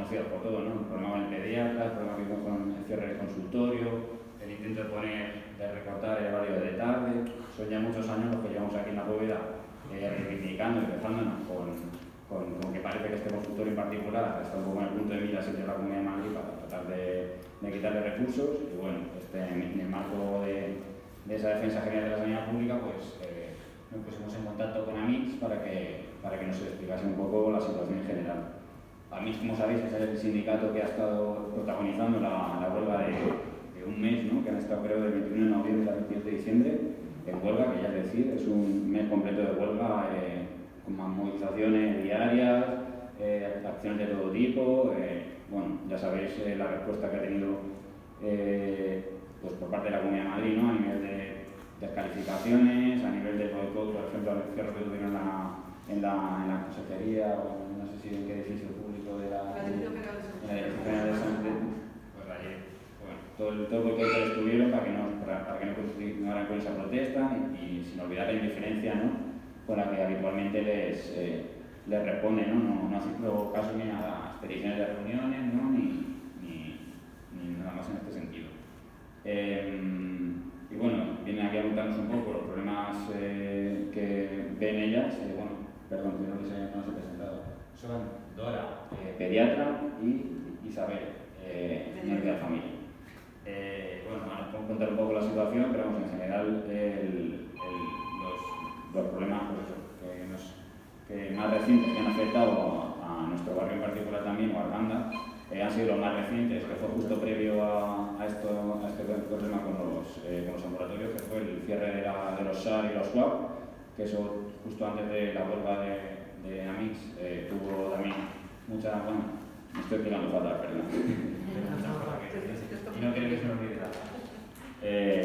conocidos por todo, ¿no? El problema con el pediatra, el problema que con el cierre del consultorio, el intento de recortar el horario de tarde. Son ya muchos años los que llevamos aquí en la bóveda reivindicando y empezándonos con que parece que este consultorio en particular está un poco en el punto de mira de la Comunidad de Madrid para tratar de quitarle recursos. Y bueno, en el marco de esa defensa general de la sanidad pública, pues nos pusimos en contacto con AMIX para que nos explicase un poco la situación en general. AMIX, como sabéis, es el sindicato que ha estado protagonizando la huelga de un mes, ¿no? Que han estado, creo, del 21 de noviembre al 28 de diciembre en huelga, que ya es decir, es un mes completo de huelga con más movilizaciones diarias, acciones de todo tipo. Bueno, ya sabéis la respuesta que ha tenido pues por parte de la Comunidad de Madrid, ¿no? A nivel de descalificaciones, a nivel de boicot, por ejemplo, al cierre que tuvieron en la consejería, o no sé si en qué edificio público de la Dirección General de Sanidad. Pues ayer, bueno, todo el boicot que les tuvieron para que no continuaran con esa protesta y sin olvidar la indiferencia, ¿no? Con la que habitualmente les responde, ¿no? No hacen caso ni a las peticiones de reuniones, ¿no? ni nada más en este sentido. Y bueno, vienen aquí a contarnos un poco los problemas que ven ellas. Bueno, perdón, que no se he presentado. Son Dora, pediatra, y Isabel, médica de familia. Bueno, nos podemos contar un poco la situación, pero vamos, en general los problemas que más recientes que han afectado a nuestro barrio en particular también, o a Arganda, han sido los más recientes, que fue justo previo a este problema con los ambulatorios, que fue el cierre de los SAR y los SWAP, que eso justo antes de la huelga de AMIX tuvo también mucha... Bueno, me estoy explicando fatal, perdón. Y no quiero que se me olvide nada.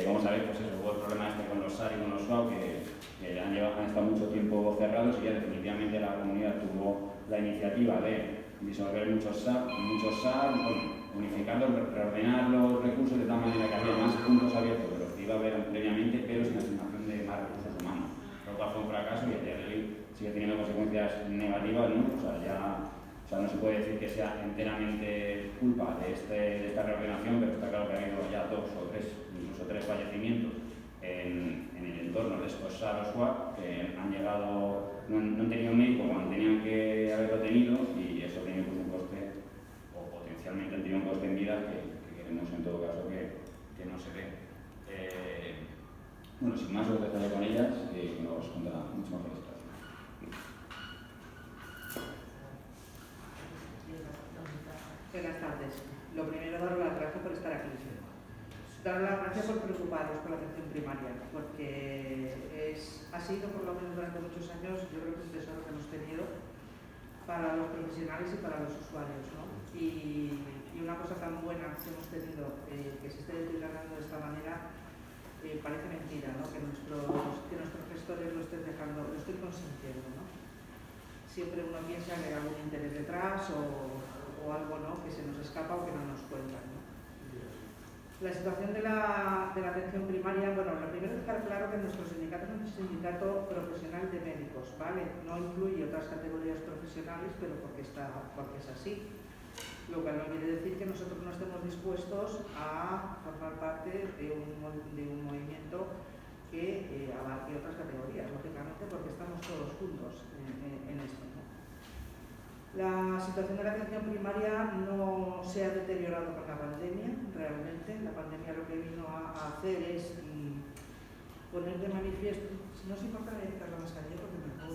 Como sabéis, pues eso, hubo el problema con los SAR y con los SWAP, que han estado mucho tiempo cerrados, y ya definitivamente la comunidad tuvo la iniciativa de disolver muchos SAR, unificarlos, reordenar los recursos de tal manera que había más puntos abiertos de los que iba a haber previamente, pero sin asignación de más recursos humanos. Lo cual fue un fracaso y a día de hoy sigue teniendo consecuencias negativas, ¿no? O sea, no se puede decir que sea enteramente culpa de esta reordenación, pero está claro que ha habido ya 2 o 3, incluso 3 fallecimientos en el entorno de estos SAR o SWAP que han llegado, no han tenido médico cuando tenían que haberlo tenido, y eso tiene pues un coste, o potencialmente han tenido un coste en vida que queremos en todo caso que no se ve. Bueno, sin más os dejaré con ellas y nos contará mucho más de esto. Buenas tardes. Lo primero, daros las gracias por estar aquí. Daros las gracias por preocuparos por la atención primaria, porque ha sido, por lo menos durante muchos años, yo creo que es un tesoro que hemos tenido para los profesionales y para los usuarios, ¿no? Y una cosa tan buena que hemos tenido, que se esté declarando de esta manera, parece mentira, ¿no? Que nuestros gestores lo estén dejando, lo estén consintiendo, ¿no? Siempre uno piensa que hay algún interés detrás o algo, ¿no? Que se nos escapa o que no nos cuentan, ¿no? La situación de la atención primaria, bueno, lo primero es dejar claro que nuestro sindicato es un sindicato profesional de médicos, ¿vale? No incluye otras categorías profesionales, pero porque es así. Lo cual no quiere decir que nosotros no estemos dispuestos a formar parte de un movimiento que abarque otras categorías, lógicamente, porque estamos todos juntos en esto, ¿no? La situación de la atención primaria no se ha deteriorado con la pandemia, realmente. La pandemia lo que vino a hacer es poner de manifiesto... Si no os importa, voy a quitar la mascarilla porque me puedo...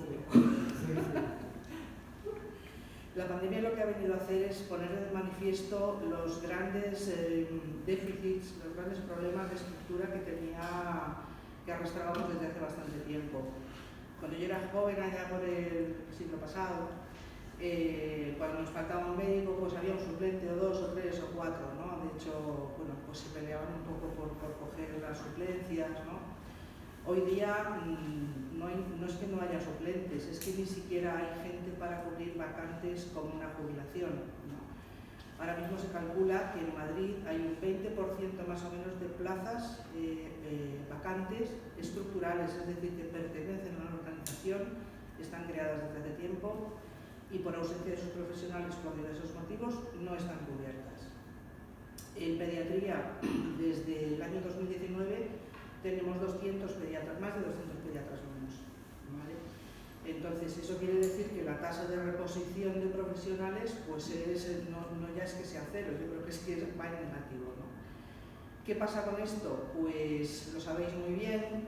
La pandemia lo que ha venido a hacer es poner de manifiesto los grandes déficits, los grandes problemas de estructura que arrastrábamos desde hace bastante tiempo. Cuando yo era joven, allá por el siglo pasado, cuando nos faltaba un médico, pues había un suplente o 2 o 3 o 4, ¿no? De hecho, bueno, pues se peleaban un poco por coger las suplencias, ¿no? Hoy día no es que no haya suplentes, es que ni siquiera hay gente para cubrir vacantes con una jubilación, ¿no? Ahora mismo se calcula que en Madrid hay un 20% más o menos de plazas vacantes estructurales, es decir, que pertenecen a una organización, están creadas desde hace tiempo, y por ausencia de sus profesionales por diversos motivos médicos no están cubiertas. En pediatría, desde el año 2019, tenemos 200 pediatras, más de 200 pediatras menos, ¿vale? Entonces, eso quiere decir que la tasa de reposición de profesionales pues no ya es que sea cero, yo creo que es que va en negativo, ¿no? ¿Qué pasa con esto? Pues lo sabéis muy bien,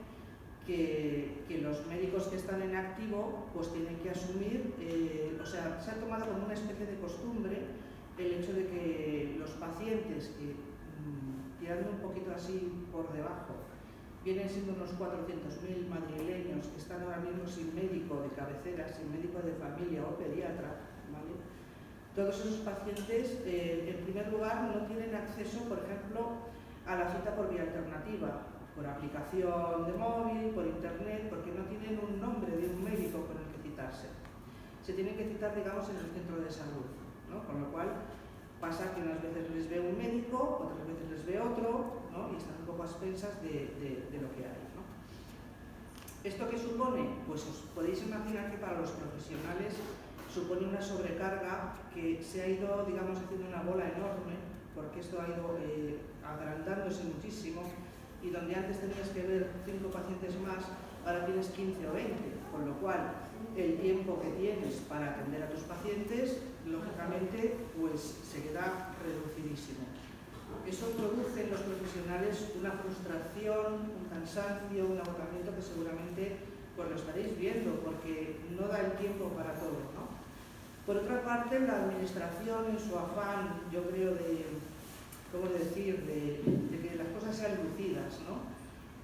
que los médicos que están en activo pues tienen que asumir, se ha tomado como una especie de costumbre el hecho de que los pacientes que, tirando un poquito así por debajo, vienen siendo unos 400.000 madrileños que están ahora mismo sin médico de cabecera, sin médico de familia o pediatra, ¿vale? Todos esos pacientes, en primer lugar, no tienen acceso, por ejemplo, a la cita por vía alternativa, por aplicación de móvil, por internet, porque no tienen un nombre de un médico con el que citarse. Se tienen que citar, digamos, en el centro de salud, ¿no? Con lo cual pasa que unas veces les ve un médico, otras veces les ve otro, ¿no? Y están un poco a expensas de lo que hay, ¿no? ¿Esto qué supone? Pues os podéis imaginar que para los profesionales supone una sobrecarga que se ha ido, digamos, haciendo una bola enorme, porque esto ha ido agrandándose muchísimo, y donde antes tenías que ver 5 pacientes más, ahora tienes 15 o 20, con lo cual el tiempo que tienes para atender a tus pacientes, lógicamente, pues se queda reducidísimo. Eso produce en los profesionales una frustración, un cansancio, un agotamiento que seguramente pues lo estaréis viendo, porque no da el tiempo para todo, ¿no? Por otra parte, la administración, en su afán, yo creo, de que las cosas sean lucidas, ¿no?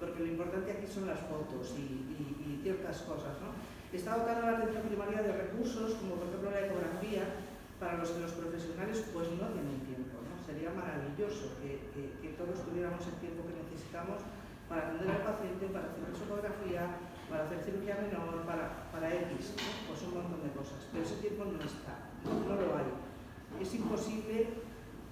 Porque lo importante aquí son las fotos y ciertas cosas, ¿no? Está dotando la atención primaria de recursos, como por ejemplo la ecografía, para los que los profesionales pues no tienen tiempo, ¿no? Sería maravilloso que todos tuviéramos el tiempo que necesitamos para atender al paciente, para hacer ecografía, para hacer cirugía menor, para X, ¿no? Pues un montón de cosas. Pero ese tiempo no está, no lo hay. Es imposible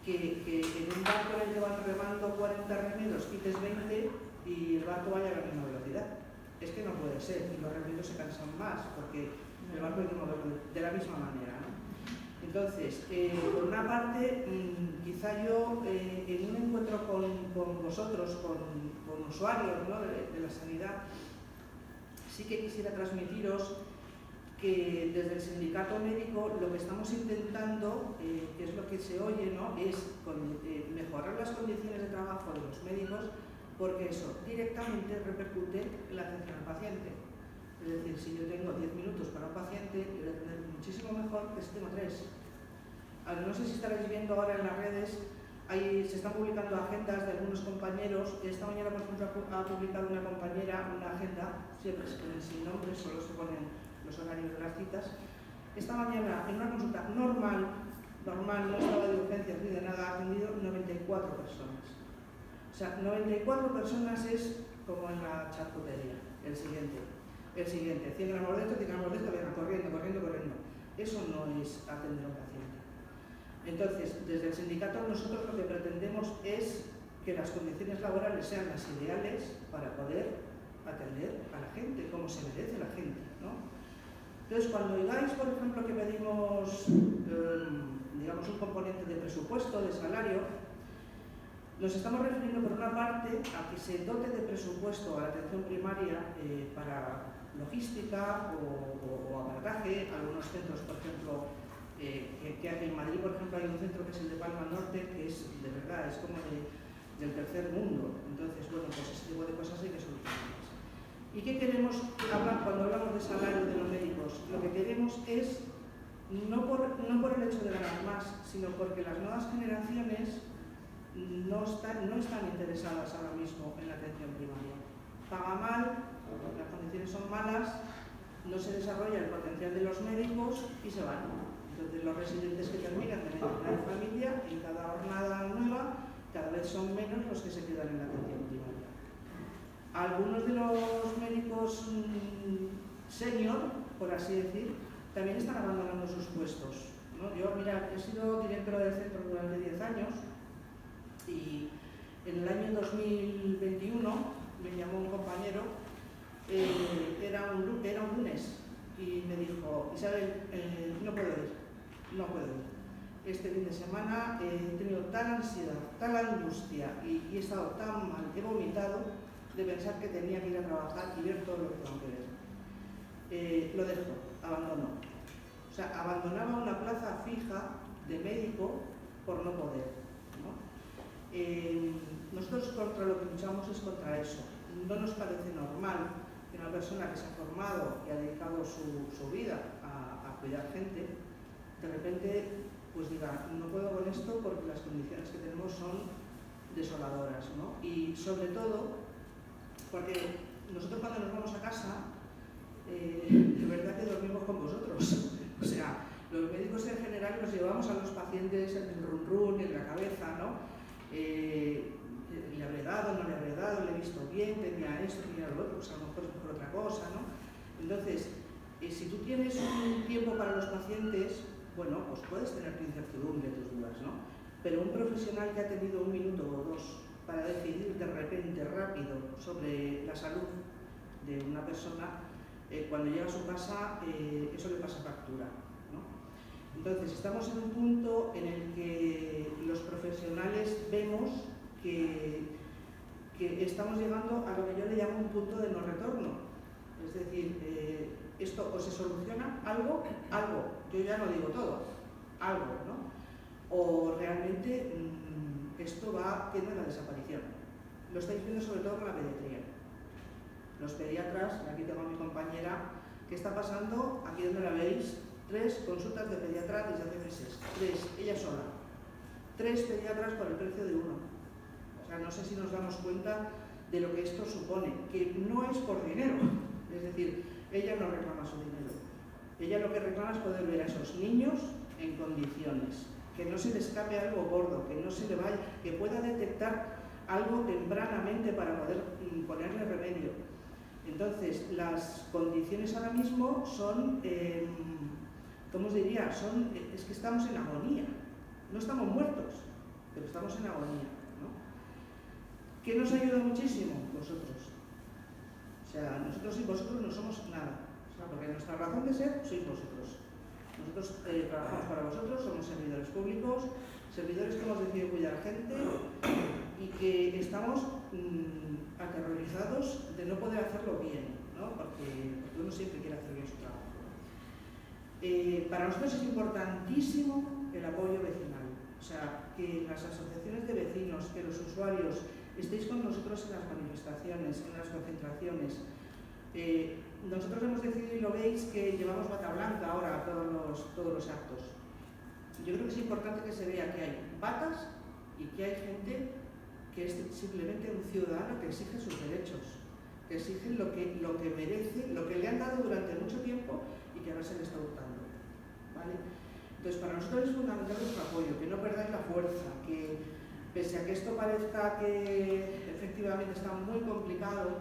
que en un barco en el que van remando 40 remeros quites 20 y el barco vaya a la misma velocidad. Es que no puede ser, y los remeros se cansan más, porque el barco hay que moverlo de la misma manera, ¿no? Entonces, por una parte, quizá yo, en un encuentro con vosotros, con usuarios, ¿no?, de la sanidad, sí que quisiera transmitiros que desde el sindicato médico lo que estamos intentando, que es lo que se oye, ¿no?, es mejorar las condiciones de trabajo de los médicos, porque eso directamente repercute en la atención al paciente. Es decir, si yo tengo 10 minutos para un paciente, yo voy a tener muchísimo mejor que si tengo 3. No sé si estaréis viendo ahora en las redes, se están publicando agendas de algunos compañeros. Esta mañana, por ejemplo, ha publicado una compañera una agenda, siempre se ponen sin nombres, solo se ponen los horarios de las citas. Esta mañana, en una consulta normal, no estaba de urgencias ni de nada, ha atendido 94 personas. O sea, 94 personas es como en la charcutería. El siguiente, 100 gramos de esto, 100 gramos de esto, venga, corriendo. Eso no es atender a un paciente. Entonces, desde el sindicato nosotros lo que pretendemos es que las condiciones laborales sean las ideales para poder atender a la gente, como se merece la gente, ¿no? Entonces, cuando oigáis, por ejemplo, que pedimos, digamos, un componente de presupuesto, de salario, nos estamos refiriendo, por una parte, a que se dote de presupuesto a la atención primaria para logística o aparataje. Algunos centros, por ejemplo, que en Madrid, por ejemplo, hay un centro que es el de Palma Norte, que es, de verdad, es como del tercer mundo. Entonces, bueno, pues ese tipo de cosas hay que solucionarlas. ¿Y qué queremos cuando hablamos de salario de los médicos? Lo que queremos es, no por el hecho de ganar más, sino porque las nuevas generaciones no están interesadas ahora mismo en la atención primaria. Paga mal, las condiciones son malas, no se desarrolla el potencial de los médicos y se van. Entonces, los residentes que terminan de medicina de familia, en cada jornada nueva, cada vez son menos los que se quedan en la atención primaria. Algunos de los médicos senior, por así decir, también están abandonando sus puestos, ¿no? Yo, mira, he sido directora del centro durante 10 años y en el año 2021 me llamó un compañero, era un lunes, y me dijo: Isabel, no puedo ir. este fin de semana he tenido tal ansiedad, tal angustia y he estado tan mal, he vomitado de pensar que tenía que ir a trabajar y ver todo lo que tengo que ver. Lo dejo, abandono. O sea, abandonaba una plaza fija de médico por no poder, ¿no? Nosotros contra lo que luchamos es contra eso. No nos parece normal que una persona que se ha formado y ha dedicado su vida a cuidar gente, de repente pues diga, no puedo con esto porque las condiciones que tenemos son desoladoras, ¿no? Y sobre todo, porque nosotros cuando nos vamos a casa, de verdad que dormimos con vosotros. O sea, los médicos en general nos llevamos a los pacientes en el run-run, en la cabeza, ¿no? Le habré dado, no le habré dado, le he visto bien, tenía esto, tenía lo otro, pues a lo mejor es por otra cosa, ¿no? Entonces, si tú tienes un tiempo para los pacientes, bueno, pues puedes tener tu incertidumbre, tus dudas, ¿no? Pero un profesional que ha tenido 1 minuto o 2 para decidir de repente, rápido, sobre la salud de una persona, cuando llega a su casa, eso le pasa factura, ¿no? Entonces, estamos en un punto en el que los profesionales vemos que estamos llegando a lo que yo le llamo un punto de no retorno. Es decir, esto o se soluciona algo, yo ya no digo todo, algo, ¿no? O realmente esto va tiende a la desaparición. Lo estáis viendo sobre todo con la pediatría. Los pediatras, aquí tengo a mi compañera, ¿qué está pasando? Aquí donde la veis, 3 consultas de pediatra desde hace meses, 3, ella sola. 3 pediatras por el precio de 1. O sea, no sé si nos damos cuenta de lo que esto supone, que no es por dinero. Es decir, ella no reclama su dinero. Ella lo que reclama es poder ver a esos niños en condiciones, que no se le escape algo gordo, que no se le vaya, que pueda detectar algo tempranamente para poder ponerle remedio. Entonces, las condiciones ahora mismo son, ¿cómo os diría? Es que estamos en agonía. No estamos muertos, pero estamos en agonía, ¿no? ¿Qué nos ayuda muchísimo? Vosotros. O sea, nosotros y vosotros no somos nada. O sea, porque nuestra razón de ser sois vosotros. Nosotros trabajamos para vosotros, somos servidores públicos, servidores que hemos decidido cuidar gente y que estamos aterrorizados de no poder hacerlo bien, ¿no? Porque uno siempre quiere hacer bien su trabajo. Para nosotros es importantísimo el apoyo vecinal. O sea, que las asociaciones de vecinos, que los usuarios estéis con nosotros en las manifestaciones, en las concentraciones. Nosotros hemos decidido, y lo veis, que llevamos bata blanca ahora a todos los actos. Yo creo que es importante que se vea que hay batas y que hay gente que es simplemente un ciudadano que exige sus derechos, que exige lo que merece, lo que le han dado durante mucho tiempo y que ahora se le está hurtando, ¿vale? Entonces, para nosotros es fundamental nuestro apoyo, que no perdáis la fuerza, que pese a que esto parezca que efectivamente está muy complicado,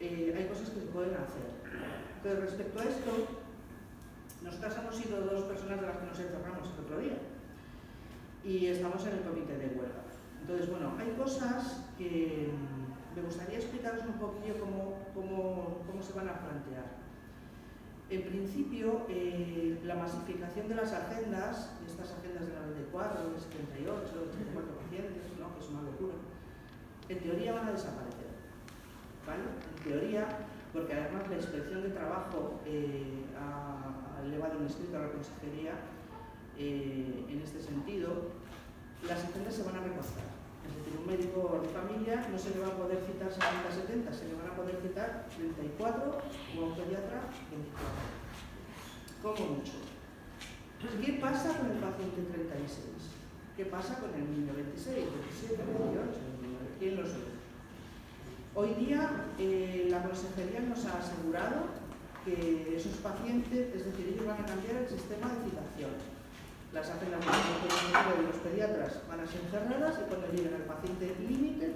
hay cosas que se pueden hacer. Pero respecto a esto, nosotras hemos sido 2 personas de las que nos encerramos el otro día y estamos en el comité de huelga. Entonces, bueno, hay cosas que me gustaría explicaros un poquillo cómo se van a plantear. En principio, la masificación de las agendas, estas agendas de 94, de 78, de 84 pacientes, ¿no? Que es una locura, en teoría van a desaparecer, ¿vale? En teoría, porque además la Inspección de Trabajo ha elevado un escrito a la Consejería en este sentido. Las agendas se van a recortar. Es decir, un médico de familia no se le va a poder citar 60-70, se le van a poder citar 34 o a un pediatra 24. Como mucho. ¿Qué pasa con el paciente 36? ¿Qué pasa con el niño 26, 27, 28, 29? ¿Quién lo sabe? Hoy día la Consejería nos ha asegurado que esos pacientes, es decir, ellos van a cambiar el sistema de citación. Las agendas de los pediatras van a ser cerradas y cuando lleguen al paciente límite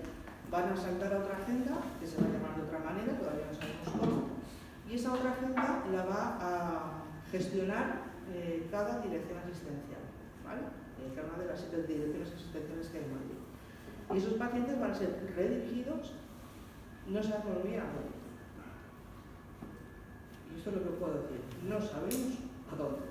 van a saltar a otra agenda que se va a llamar de otra manera, todavía no sabemos cómo, y esa otra agenda la va a gestionar cada dirección asistencial, ¿vale? Cada una de las 7 direcciones asistenciales que hay en Madrid. Y esos pacientes van a ser redirigidos, no sabemos bien a dónde. Y esto es lo que puedo decir, no sabemos a dónde.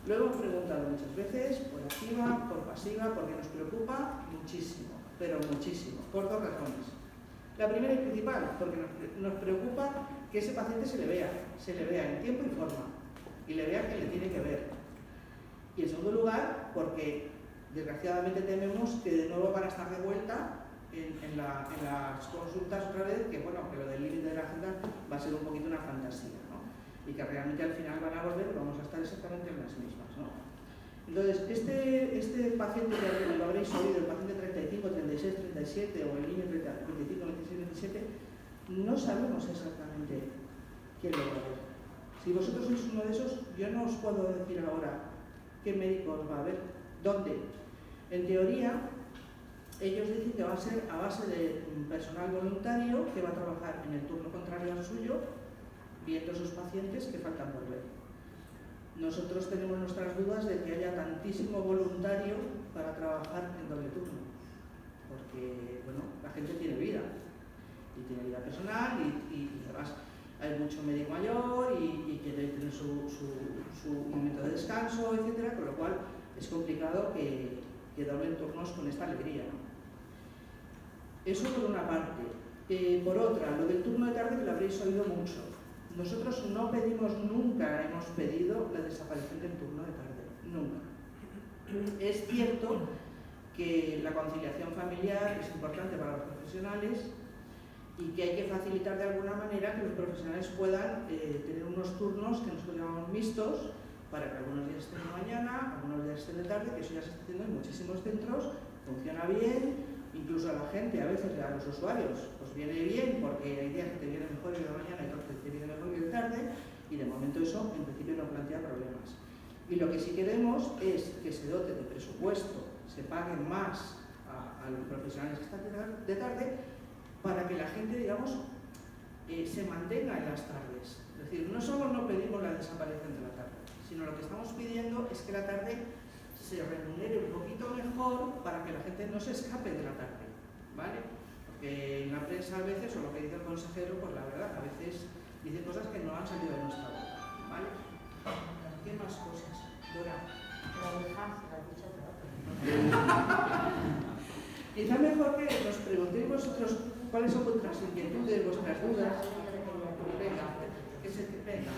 Lo hemos preguntado muchas veces, por activa, por pasiva, porque nos preocupa muchísimo, pero muchísimo, por dos razones. La primera y principal, porque nos preocupa que ese paciente se le vea en tiempo y forma, y le vea que le tiene que ver. Y en segundo lugar, porque desgraciadamente tememos que de nuevo van a estar de vuelta en las consultas otra vez, que bueno, que lo del límite de la agenda va a ser un poquito una fantasía, ¿no? Y que realmente al final van a volver y vamos a estar exactamente en las mismas, ¿no? Entonces, este paciente que lo habréis oído, el paciente 35, 36, 37 o el niño 35, 26, 27, no sabemos exactamente quién lo va a ver. Si vosotros sois uno de esos, yo no os puedo decir ahora qué médico os va a ver, dónde. En teoría, ellos dicen que va a ser a base de personal voluntario que va a trabajar en el turno contrario al suyo, viendo sus pacientes que faltan por ver. Nosotros tenemos nuestras dudas de que haya tantísimo voluntario para trabajar en doble turno, porque bueno, la gente tiene vida, y tiene vida personal, y además hay mucho médico mayor y quiere tener su momento de descanso, etcétera, con lo cual es complicado que doblen turnos con esta alegría, ¿no? Eso por una parte. Por otra, lo del turno de tarde, que lo habréis oído mucho. Nosotros no pedimos nunca, hemos pedido la desaparición del turno de tarde, nunca. Es cierto que la conciliación familiar es importante para los profesionales y que hay que facilitar de alguna manera que los profesionales puedan tener unos turnos que nosotros llamamos mixtos, para que algunos días estén de mañana, algunos días estén de tarde, que eso ya se está haciendo en muchísimos centros, funciona bien. Incluso a la gente, a veces a los usuarios, pues viene bien porque hay días que te viene mejor ir de mañana y otros que te viene mejor ir de tarde, y de momento eso en principio no plantea problemas. Y lo que sí queremos es que se dote de presupuesto, se paguen más a los profesionales que están de tarde, para que la gente, digamos, se mantenga en las tardes. Es decir, no solo no pedimos la desaparición de la tarde, sino lo que estamos pidiendo es que la tarde se remunere un poquito mejor para que la gente no se escape de la tarde, ¿vale? Porque en la prensa a veces, o lo que dice el consejero, pues la verdad, a veces dice cosas que no han salido de nuestra boca, ¿vale? ¿Qué más cosas? Dora. La hija se la ha dicho todo. Quizá mejor que nos preguntéis vosotros cuáles son vuestras inquietudes, vuestras dudas. Venga, que se te venga.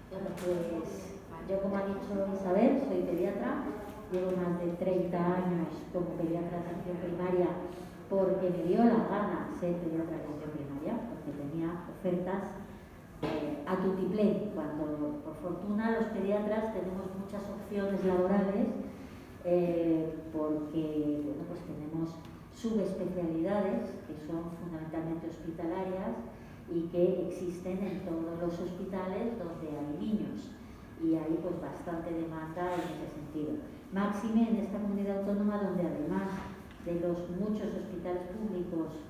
Bueno, pues yo, como ha dicho Isabel, soy pediatra, llevo más de 30 años como pediatra de atención primaria porque me dio la gana ser pediatra de atención primaria, porque tenía ofertas a tutiplén, cuando por fortuna los pediatras tenemos muchas opciones laborales porque bueno, pues tenemos subespecialidades que son fundamentalmente hospitalarias y que existen en todos los hospitales donde hay niños. Y hay pues bastante demanda en ese sentido. Máxime en esta comunidad autónoma donde además de los muchos hospitales públicos,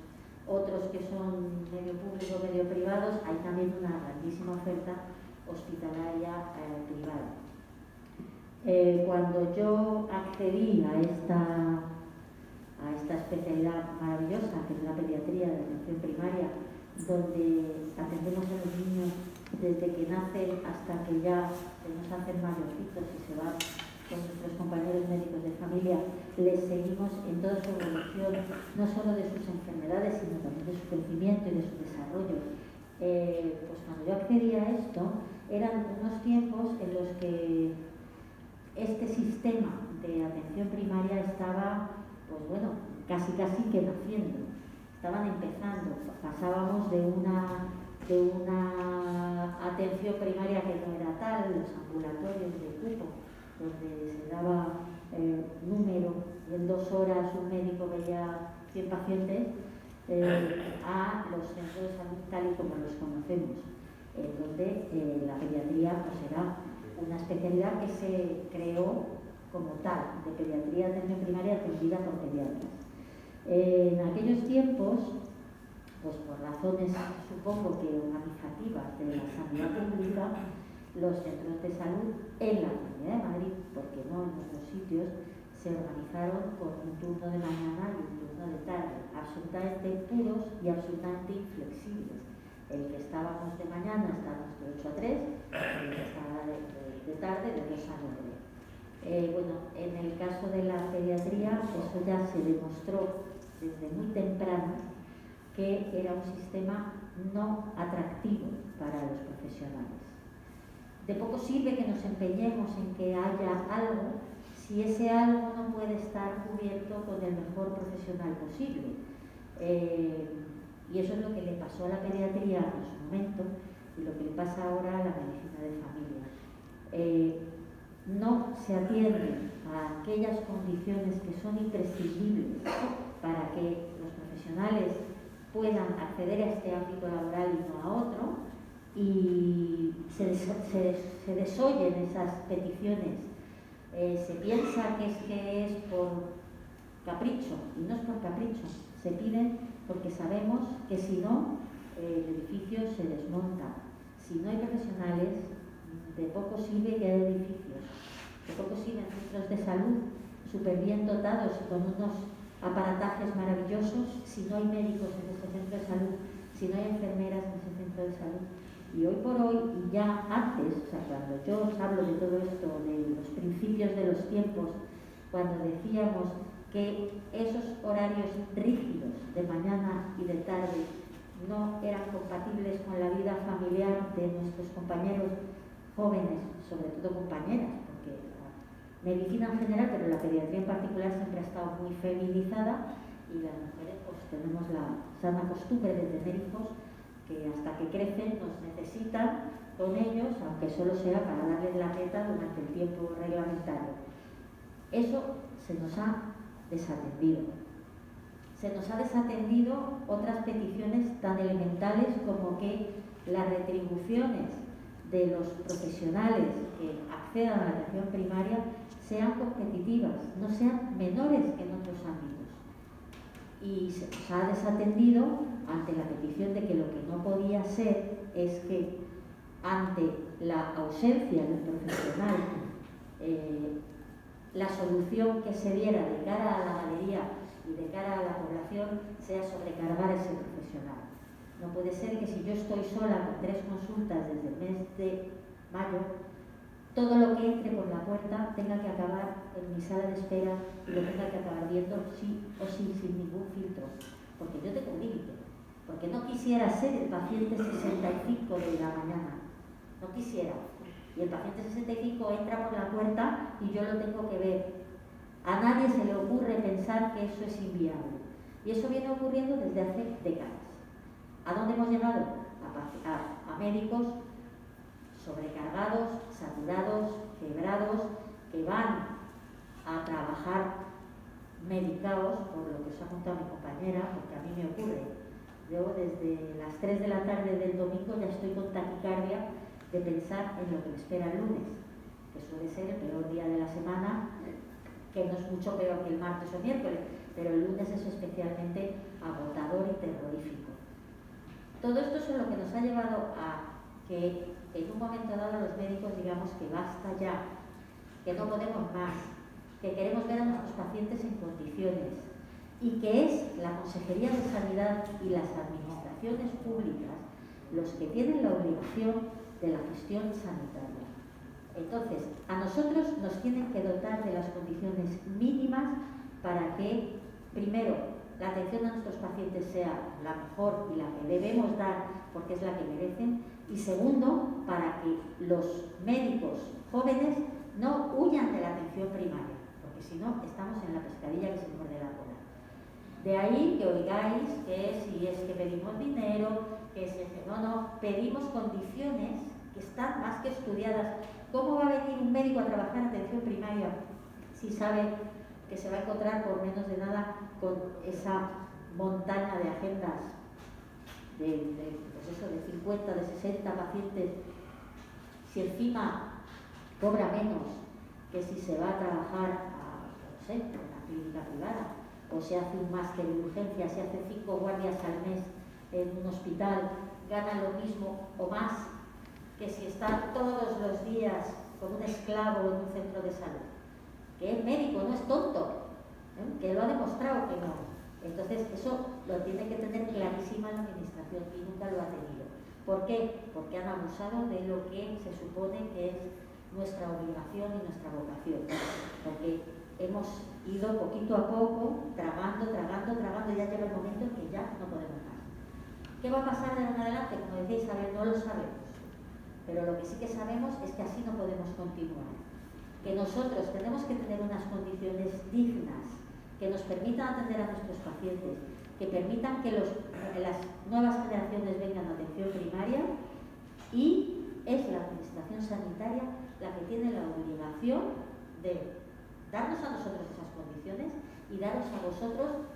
otros que son medio público, medio privados, hay también una grandísima oferta hospitalaria privada. Cuando yo accedí a esta especialidad maravillosa que es la pediatría de atención primaria, donde atendemos a los niños desde que nacen hasta que ya se nos hacen mayorcitos y se van con nuestros compañeros médicos de familia, les seguimos en toda su evolución, no solo de sus enfermedades, sino también de su crecimiento y de su desarrollo. Pues cuando yo accedí a esto, eran unos tiempos en los que este sistema de atención primaria estaba, pues bueno, casi que naciendo. Estaban empezando, pasábamos de una atención primaria que no era tal, los ambulatorios de cupo, donde se daba número y en 2 horas un médico veía 100 pacientes, a los centros de salud tal y como los conocemos, donde la pediatría pues era una especialidad que se creó como tal, de pediatría de atención primaria atendida por pediatras. En aquellos tiempos, pues por razones supongo que organizativas de la sanidad pública, los centros de salud en la Comunidad de Madrid, porque no en otros sitios, se organizaron con un turno de mañana y un turno de tarde, absolutamente puros y absolutamente inflexibles. El que estábamos de mañana estábamos de 8 a 3, el que estaba de de tarde, de 2 a 9. Bueno, en el caso de la pediatría, eso ya se demostró desde muy temprano que era un sistema no atractivo para los profesionales. De poco sirve que nos empeñemos en que haya algo si ese algo no puede estar cubierto con el mejor profesional posible. Y eso es lo que le pasó a la pediatría en su momento y lo que le pasa ahora a la medicina de familia. No se atienden a aquellas condiciones que son imprescindibles para que los profesionales puedan acceder a este ámbito laboral y no a otro, y se desoyen esas peticiones. Se piensa que es por capricho, y no es por capricho, se piden porque sabemos que si no, el edificio se desmonta. Si no hay profesionales, de poco sirve que haya edificios, de poco sirven centros de salud súper bien dotados y con unos aparatajes maravillosos si no hay médicos en ese centro de salud, si no hay enfermeras en ese centro de salud. Y hoy por hoy, y ya antes, o sea, cuando yo os hablo de todo esto, de los principios de los tiempos, cuando decíamos que esos horarios rígidos de mañana y de tarde no eran compatibles con la vida familiar de nuestros compañeros jóvenes, sobre todo compañeras, porque la medicina en general, pero la pediatría en particular, siempre ha estado muy feminizada y las mujeres pues tenemos la sana costumbre de tener hijos que hasta que crecen nos necesitan con ellos, aunque solo sea para darles la teta durante el tiempo reglamentario. Eso se nos ha desatendido. Se nos ha desatendido otras peticiones tan elementales como que las retribuciones de los profesionales que accedan a la atención primaria sean competitivas, no sean menores que en otros ámbitos. Y se nos ha desatendido ante la petición de que lo que no podía ser es que ante la ausencia del profesional, la solución que se diera de cara a la galería y de cara a la población sea sobrecargar a ese profesional. No puede ser que si yo estoy sola con 3 consultas desde el mes de mayo, todo lo que entre por la puerta tenga que acabar en mi sala de espera y lo tenga que acabar viendo sí o sí, sin ningún filtro. Porque yo tengo un límite. Porque no quisiera ser el paciente 65 de la mañana. No quisiera. Y el paciente 65 entra por la puerta y yo lo tengo que ver. A nadie se le ocurre pensar que eso es inviable. Y eso viene ocurriendo desde hace décadas. ¿A dónde hemos llegado? A médicos sobrecargados, saturados, quebrados, que van a trabajar medicados, por lo que os ha contado mi compañera, porque a mí me ocurre. Yo desde las 3 de la tarde del domingo ya estoy con taquicardia de pensar en lo que me espera el lunes, que suele ser el peor día de la semana, que no es mucho peor que el martes o miércoles, pero el lunes es especialmente agotador y terrorífico. Todo esto es lo que nos ha llevado a que en un momento dado los médicos digamos que basta ya, que no podemos más, que queremos ver a nuestros pacientes en condiciones y que es la Consejería de Sanidad y las administraciones públicas los que tienen la obligación de la gestión sanitaria. Entonces, a nosotros nos tienen que dotar de las condiciones mínimas para que, primero, la atención a nuestros pacientes sea la mejor y la que debemos dar porque es la que merecen, y segundo, para que los médicos jóvenes no huyan de la atención primaria, porque si no, estamos en la pescadilla que se muerde la cola. De ahí que oigáis que si es que pedimos dinero, que si es que no, pedimos condiciones que están más que estudiadas. ¿Cómo va a venir un médico a trabajar en atención primaria si sabe que se va a encontrar por menos de nada con esa montaña de agendas de 50, de 60 pacientes, si encima cobra menos que si se va a trabajar a una clínica privada, o se hace un máster de urgencia, se hace 5 guardias al mes en un hospital, gana lo mismo o más que si está todos los días con un esclavo en un centro de salud, que es médico, no es tonto, que lo ha demostrado que no. Entonces eso lo tiene que tener clarísima la administración y nunca lo ha tenido. ¿Por qué? Porque han abusado de lo que se supone que es nuestra obligación y nuestra vocación, porque hemos ido poquito a poco tragando, y ya llega el momento en que ya no podemos más. ¿Qué va a pasar de ahora en adelante? Como decéis, no lo sabemos, pero lo que sí que sabemos es que así no podemos continuar, que nosotros tenemos que tener unas condiciones dignas que nos permitan atender a nuestros pacientes, que permitan que las nuevas generaciones vengan a atención primaria, y es la administración sanitaria la que tiene la obligación de darnos a nosotros esas condiciones y daros a vosotros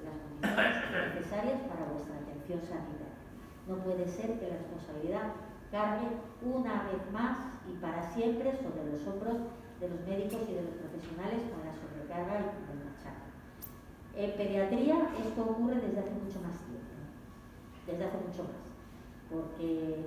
las condiciones necesarias para vuestra atención sanitaria. No puede ser que la responsabilidad cargue una vez más y para siempre sobre los hombros de los médicos y de los profesionales con la sobrecarga y con el machaque. En pediatría esto ocurre desde hace mucho más tiempo, porque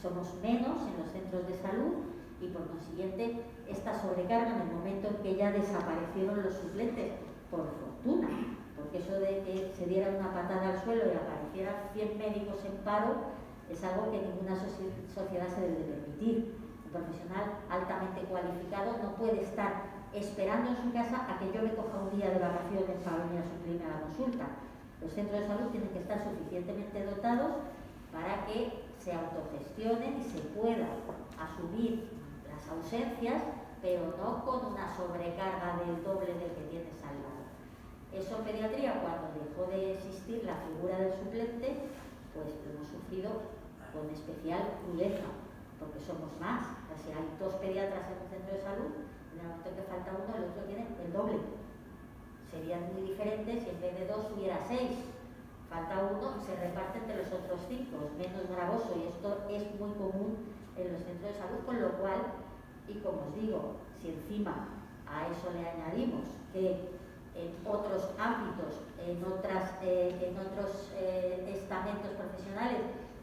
somos menos en los centros de salud y por consiguiente esta sobrecarga en el momento en que ya desaparecieron los suplentes, por fortuna, porque eso de que se diera una patada al suelo y aparecieran 100 médicos en paro es algo que ninguna sociedad se debe permitir. Un profesional altamente cualificado no puede estar esperando en su casa a que yo me coja un día de vacaciones para venir a suplirme a la consulta. Los centros de salud tienen que estar suficientemente dotados para que se autogestionen y se pueda asumir las ausencias, pero no con una sobrecarga del doble del que tienes al lado. Eso en pediatría, cuando dejó de existir la figura del suplente, pues lo hemos sufrido con especial crudeza, porque somos más. O sea, si hay 2 pediatras en un centro de salud, en el momento que falta uno, el otro tiene el doble. Serían muy diferentes si en vez de 2 hubiera 6. Falta uno y se reparte entre los otros 5. Es menos gravoso y esto es muy común en los centros de salud, con lo cual, y como os digo, si encima a eso le añadimos que en otros ámbitos, en otros estamentos profesionales,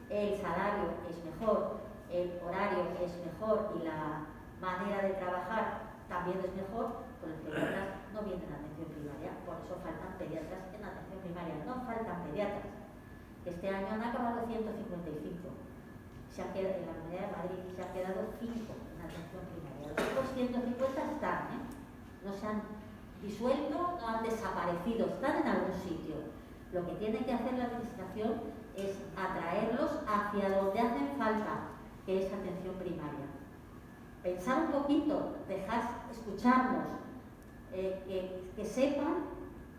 el salario es mejor, el horario es mejor y la manera de trabajar también es mejor, pues los pediatras no vienen a atención primaria. Por eso faltan pediatras en atención primaria. No faltan pediatras. Este año han acabado 155. En la Comunidad de Madrid se han quedado 5 en atención primaria. Los otros 150 están, no se han disuelto, no han desaparecido, están en algún sitio. Lo que tiene que hacer la administración es atraerlos hacia donde hacen falta, que es atención primaria. Pensar un poquito, escucharnos, que sepan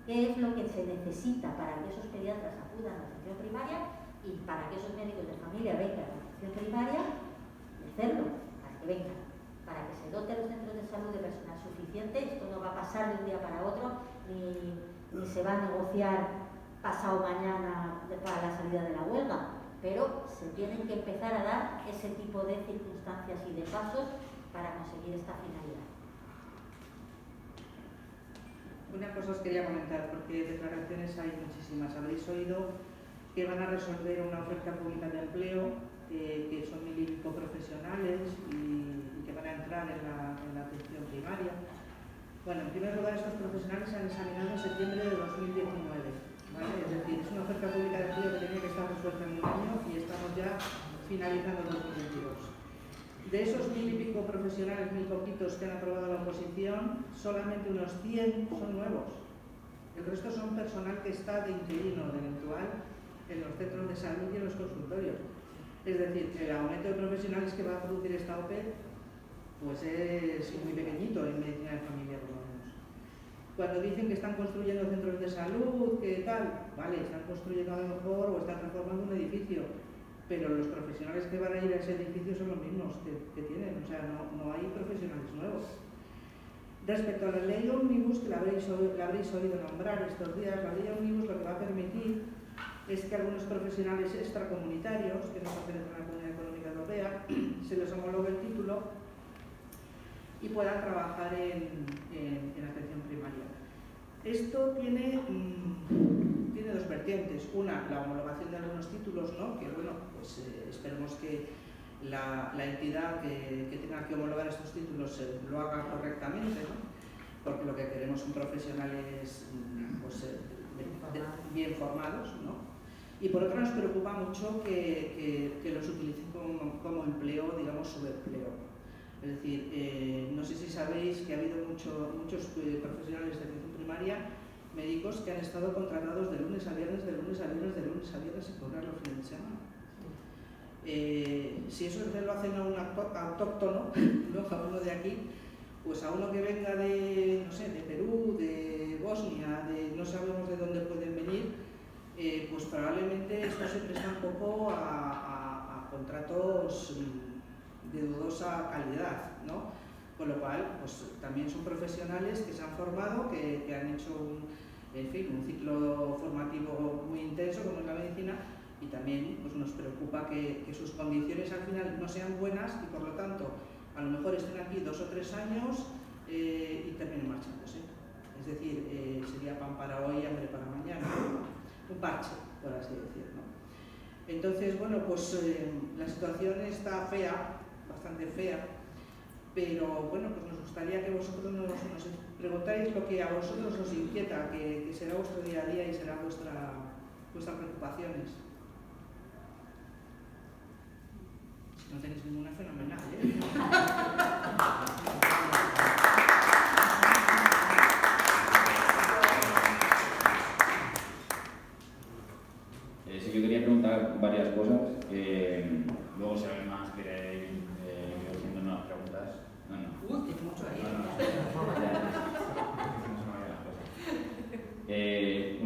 qué es lo que se necesita para que esos pediatras acudan a la atención primaria y para que esos médicos de familia vengan a la atención primaria, y hacerlo, para que vengan, para que se dote los centros de salud de personal suficiente. Esto no va a pasar de un día para otro, ni se va a negociar pasado mañana para la salida de la huelga, pero se tienen que empezar a dar ese tipo de circunstancias y de pasos para conseguir esta finalidad. Una cosa os quería comentar, porque declaraciones hay muchísimas. Habréis oído que van a resolver una oferta pública de empleo, que son 1000 y pico profesionales y que van a entrar en la atención primaria. Bueno, en primer lugar, estos profesionales se han examinado en septiembre de 2019. ¿Vale? Es decir, es una oferta pública de empleo que tenía que estar resuelta en un año y estamos ya finalizando 2022. De esos 1000 y pico profesionales, 1000 poquitos que han aprobado la oposición, solamente unos 100 son nuevos. El resto son personal que está de interino, de eventual, en los centros de salud y en los consultorios. Es decir, el aumento de profesionales que va a producir esta OPE pues es muy pequeñito en medicina de familia, por lo menos. Cuando dicen que están construyendo centros de salud, que tal, vale, están construyendo a lo mejor o están reformando un edificio, pero los profesionales que van a ir a ese edificio son los mismos que tienen, o sea, no hay profesionales nuevos. Respecto a la ley Omnibus, que la habréis oído nombrar estos días, la ley Omnibus lo que va a permitir es que algunos profesionales extracomunitarios, que no pertenecen a la Comunidad Económica Europea, se les homologue el título y puedan trabajar en atención primaria. Esto tiene 2 vertientes. Una, la homologación de algunos títulos, ¿no? Que bueno, pues esperemos que la entidad que tenga que homologar estos títulos lo haga correctamente, ¿no? Porque lo que queremos son profesionales pues, bien formados, ¿no? Y por otro nos preocupa mucho que los utilicen como empleo, digamos, subempleo. Es decir, no sé si sabéis que ha habido muchos profesionales de atención primaria, médicos, que han estado contratados de lunes a viernes, de lunes a viernes, de lunes a viernes sin cobrar los fines de semana. Si eso lo hacen a un autóctono, ¿no? A uno de aquí, pues a uno que venga de, no sé, de Perú, de Bosnia, de no sabemos de dónde pueden venir, pues probablemente esto se presta un poco a contratos de dudosa calidad, ¿no? Con lo cual, pues también son profesionales que se han formado, que han hecho un ciclo formativo muy intenso como es la medicina, y también pues, nos preocupa que sus condiciones al final no sean buenas y por lo tanto a lo mejor estén aquí 2 o 3 años y terminen marchándose. Es decir, sería pan para hoy, hambre para mañana, un parche, por así decirlo. Entonces, bueno, pues la situación está fea, bastante fea, pero bueno, pues nos gustaría que vosotros nos preguntáis lo que a vosotros os inquieta, que será vuestro día a día y será vuestras preocupaciones. Si no tenéis ninguna, fenomenal, ¿eh? Sí, yo quería preguntar varias cosas. Luego, si alguien más quiere ir haciendo unas preguntas. Uy, tiene mucho ahí.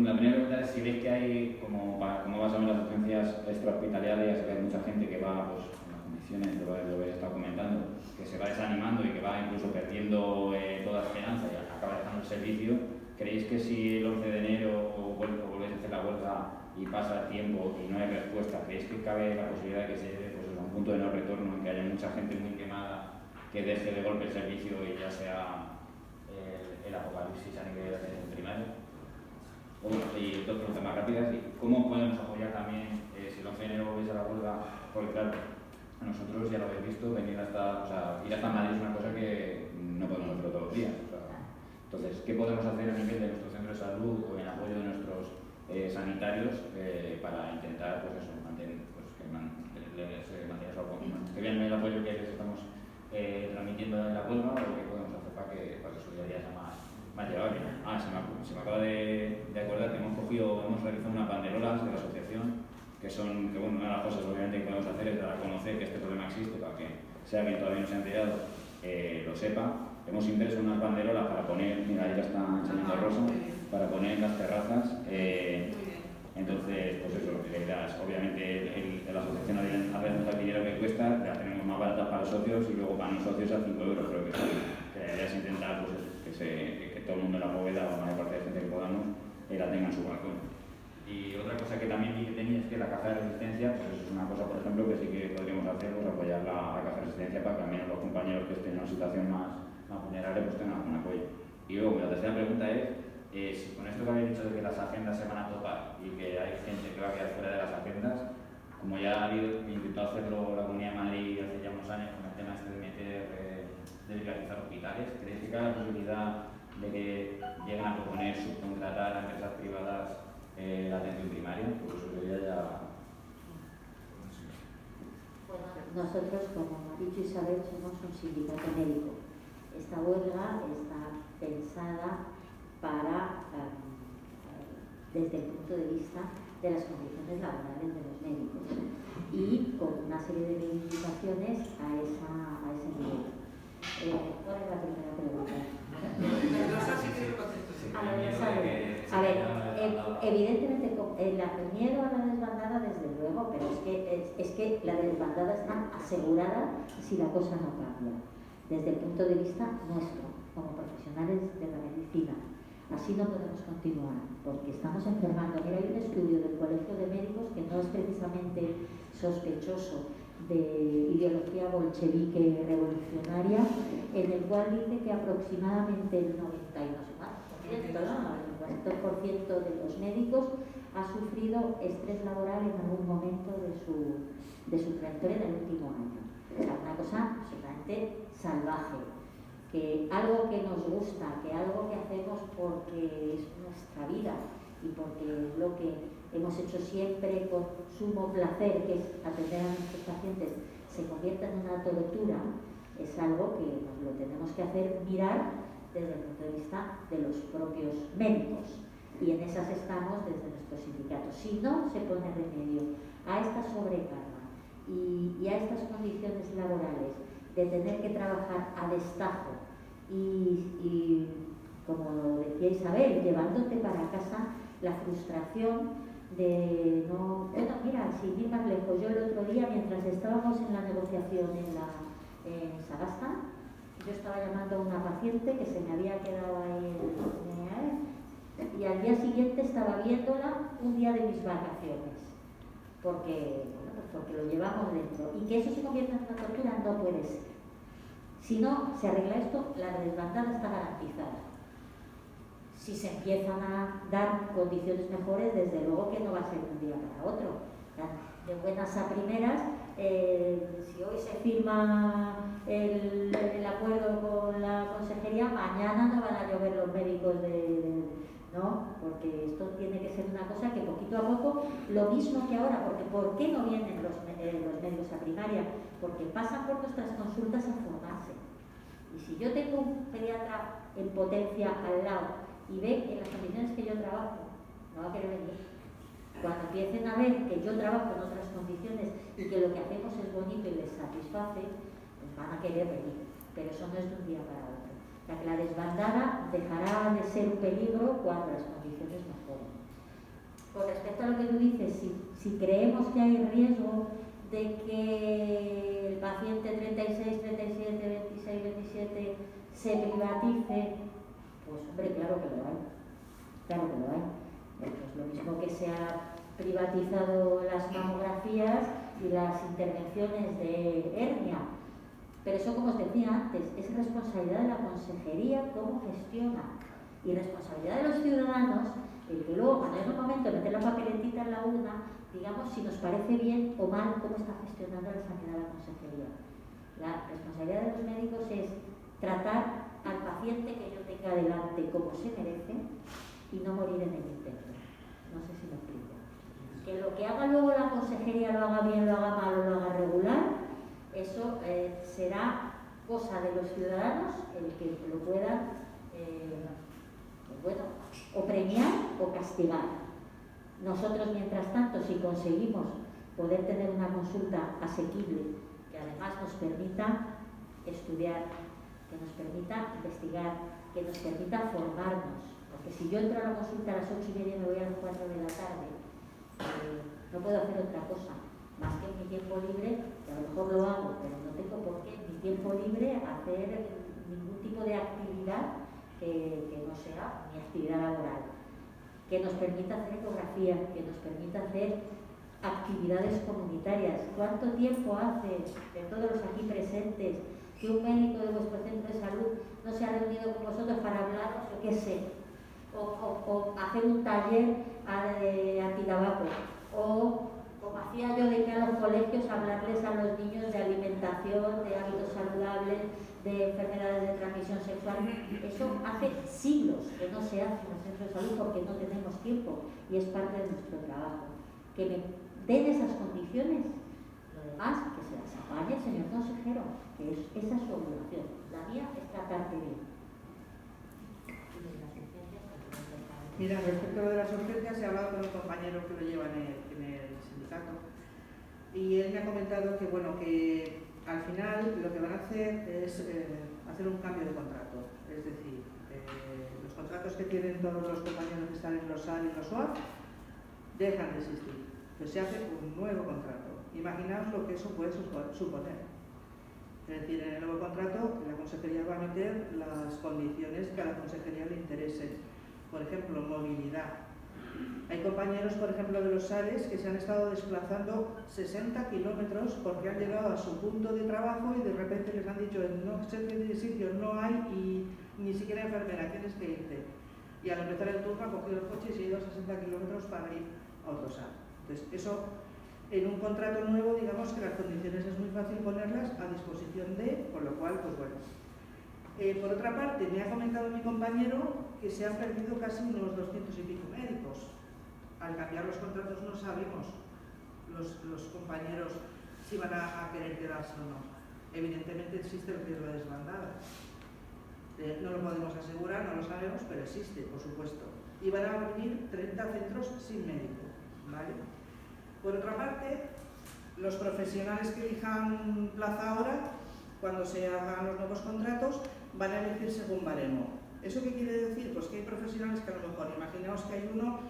La primera pregunta es si veis que hay, como basado en las urgencias extrahospitalarias, que hay mucha gente que va, pues, en las condiciones, lo que he estado comentando, que se va desanimando y que va incluso perdiendo toda esperanza y acaba dejando el servicio. ¿Creéis que si el 11 de enero volvéis a hacer la huelga y pasa el tiempo y no hay respuesta, creéis que cabe la posibilidad de que se llegue, pues, a un punto de no retorno en que haya mucha gente muy quemada que deje de golpe el servicio y ya sea el apocalipsis a nivel de atención primaria? Bueno, y dos preguntas más rápidas. ¿Cómo podemos apoyar también, si el 11 de enero volvéis a la huelga? Porque claro, a nosotros ya lo habéis visto, ir hasta Madrid es una cosa que no podemos hacerlo todos los días. Entonces, ¿qué podemos hacer a nivel de nuestro centro de salud o en apoyo de nuestros sanitarios para intentar, pues eso, mantener, pues, que vean el apoyo que les estamos transmitiendo en la huelga, o qué podemos hacer para que su día a día sea más llevable? Se me acaba de acordar que hemos realizado unas banderolas de la asociación, que bueno, una de las cosas obviamente que podemos hacer es dar a conocer que este problema existe, para que si alguien todavía no se ha enterado lo sepa. Hemos impreso unas banderolas para poner, mira, ahí ya está enseñando Rosa, para poner en las terrazas. Entonces, pues eso, la idea es, obviamente, la asociación hacemos el dinero que cuesta, la tenemos más barata para los socios y luego para los socios a 5 euros, creo que la idea es intentar, pues eso, que todo el mundo en la bóveda, o la mayor parte de gente que podamos, la tenga en su balcón. Y otra cosa que también vi que tenía es que la caja de resistencia, pues eso es una cosa, por ejemplo, que sí que podríamos hacer, pues apoyar la caja de resistencia para que al menos los compañeros que estén en una situación más vulnerable pues tengan algún apoyo. Y luego, la tercera pregunta es, si con esto que habéis dicho de que las agendas se van a topar y que hay gente que va a quedar fuera de las agendas, como ya ha intentado hacerlo la Comunidad de Madrid hace ya unos años con el tema este de liberalizar hospitales, ¿creéis que cabe la posibilidad de que lleguen a proponer subcontratar a empresas privadas la atención primaria? Porque eso sería ya... Bueno, nosotros, como ha dicho Isabel, somos un sindicato médico. Esta huelga está pensada para, desde el punto de vista de las condiciones laborales de los médicos y con una serie de reivindicaciones a ese nivel. ¿Cuál es la primera pregunta? A ver, evidentemente el miedo a la desbandada, desde luego, pero es que la desbandada está asegurada si la cosa no cambia, desde el punto de vista nuestro, como profesionales de la medicina. Así no podemos continuar, porque estamos enfermando. Mira, hay un estudio del Colegio de Médicos que no es precisamente sospechoso de ideología bolchevique revolucionaria, en el cual dice que aproximadamente el 92% de los médicos ha sufrido estrés laboral en algún momento de su trayectoria del último año. O sea, una cosa absolutamente salvaje, que algo que nos gusta, que algo que hacemos porque es nuestra vida y porque es lo que hemos hecho siempre con sumo placer, que es atender a nuestros pacientes, se convierta en una tortura, es algo que nos lo tenemos que hacer mirar desde el punto de vista de los propios médicos, y en esas estamos desde nuestros sindicatos. Si no se pone remedio a esta sobrecarga y a estas condiciones laborales de tener que trabajar a destajo y como decía Isabel, llevándote para casa la frustración de no... Bueno, mira, sin ir más lejos, yo el otro día, mientras estábamos en la negociación en Sagasta, yo estaba llamando a una paciente que se me había quedado ahí y al día siguiente estaba viéndola un día de mis vacaciones, porque lo llevamos dentro, y que eso se convierta en una tortura no puede ser. Si no se arregla esto, la desbandada está garantizada. Si se empiezan a dar condiciones mejores, desde luego que no va a ser de un día para otro. De buenas a primeras, si hoy se firma el acuerdo con la consejería, mañana no van a llover los médicos ¿no? Porque esto tiene que ser una cosa que poquito a poco, lo mismo que ahora, porque ¿por qué no vienen los médicos a primaria? Porque pasan por nuestras consultas a formarse. Y si yo tengo un pediatra en potencia al lado y ve en las condiciones que yo trabajo, no va a querer venir. Cuando empiecen a ver que yo trabajo en otras condiciones y que lo que hacemos es bonito y les satisface, pues van a querer venir. Pero eso no es de un día para otro. O sea, que la desbandada dejará de ser un peligro cuando las condiciones mejoren. Con respecto a lo que tú dices, si creemos que hay riesgo de que el paciente 36, 37, 26, 27 se privatice, pues hombre, claro que lo hay. Claro que lo hay. Pues lo mismo que se ha privatizado las mamografías y las intervenciones de hernia. Pero eso, como os decía antes, es responsabilidad de la consejería cómo gestiona, y responsabilidad de los ciudadanos el que luego, cuando es el momento de meter la papeletita en la urna, digamos si nos parece bien o mal cómo está gestionando la sanidad la consejería. La responsabilidad de los médicos es tratar al paciente que yo tenga delante como se merece y no morir en el intento. No sé si me explico. Que lo que haga luego la consejería lo haga bien, lo haga mal o lo haga regular, eso será cosa de los ciudadanos el que lo puedan o premiar o castigar. Nosotros, mientras tanto, si conseguimos poder tener una consulta asequible que además nos permita estudiar, que nos permita investigar, que nos permita formarnos, porque si yo entro a la consulta a las 8:30 y me voy a las 4 de la tarde, no puedo hacer otra cosa más que en mi tiempo libre, que a lo mejor lo hago, pero no tengo por qué en mi tiempo libre hacer ningún tipo de actividad que no sea mi actividad laboral, que nos permita hacer ecografía, que nos permita hacer actividades comunitarias. ¿Cuánto tiempo hace de todos los aquí presentes que un médico de vuestro centro de salud no se ha reunido con vosotros para hablaros, yo qué sé, o hacer un taller antitabaco, o como hacía yo de ir a los colegios a hablarles a los niños de alimentación, de hábitos saludables, de enfermedades de transmisión sexual? Eso hace siglos que no se hace en los centros de salud porque no tenemos tiempo y es parte de nuestro trabajo. Que me den esas condiciones, lo demás que se las apañe el señor consejero, que esa es su obligación. La mía es tratarte bien. Mira, respecto a lo de las urgencias, he hablado con un compañero que lo lleva en el sindicato y él me ha comentado que, bueno, que al final lo que van a hacer es hacer un cambio de contrato. Es decir, los contratos que tienen todos los compañeros que están en los SAR y los SOAP dejan de existir. Pues se hace un nuevo contrato. Imaginaos lo que eso puede suponer. Es decir, en el nuevo contrato la consejería va a meter las condiciones que a la consejería le interesen. Por ejemplo, movilidad. Hay compañeros, por ejemplo, de los SARES que se han estado desplazando 60 kilómetros porque han llegado a su punto de trabajo y de repente les han dicho en no sé qué sitio no hay y ni siquiera enfermera, tienes que irte. Y al empezar el turno ha cogido el coche y se ha ido a 60 kilómetros para ir a otro SAR. Entonces, eso en un contrato nuevo, digamos que las condiciones es muy fácil ponerlas a disposición de, con lo cual, pues bueno. Por otra parte, me ha comentado mi compañero que se han perdido casi unos 200 y pico médicos. Al cambiar los contratos no sabemos los compañeros si van a querer quedarse o no. evidentemente existe el riesgo de desbandada. No lo podemos asegurar, no lo sabemos, pero existe, por supuesto. Y van a venir 30 centros sin médico, ¿vale? Por otra parte, los profesionales que elijan plaza ahora, cuando se hagan los nuevos contratos, van a elegir según baremo. ¿Eso qué quiere decir? Pues que hay profesionales que a lo mejor, imaginaos que hay uno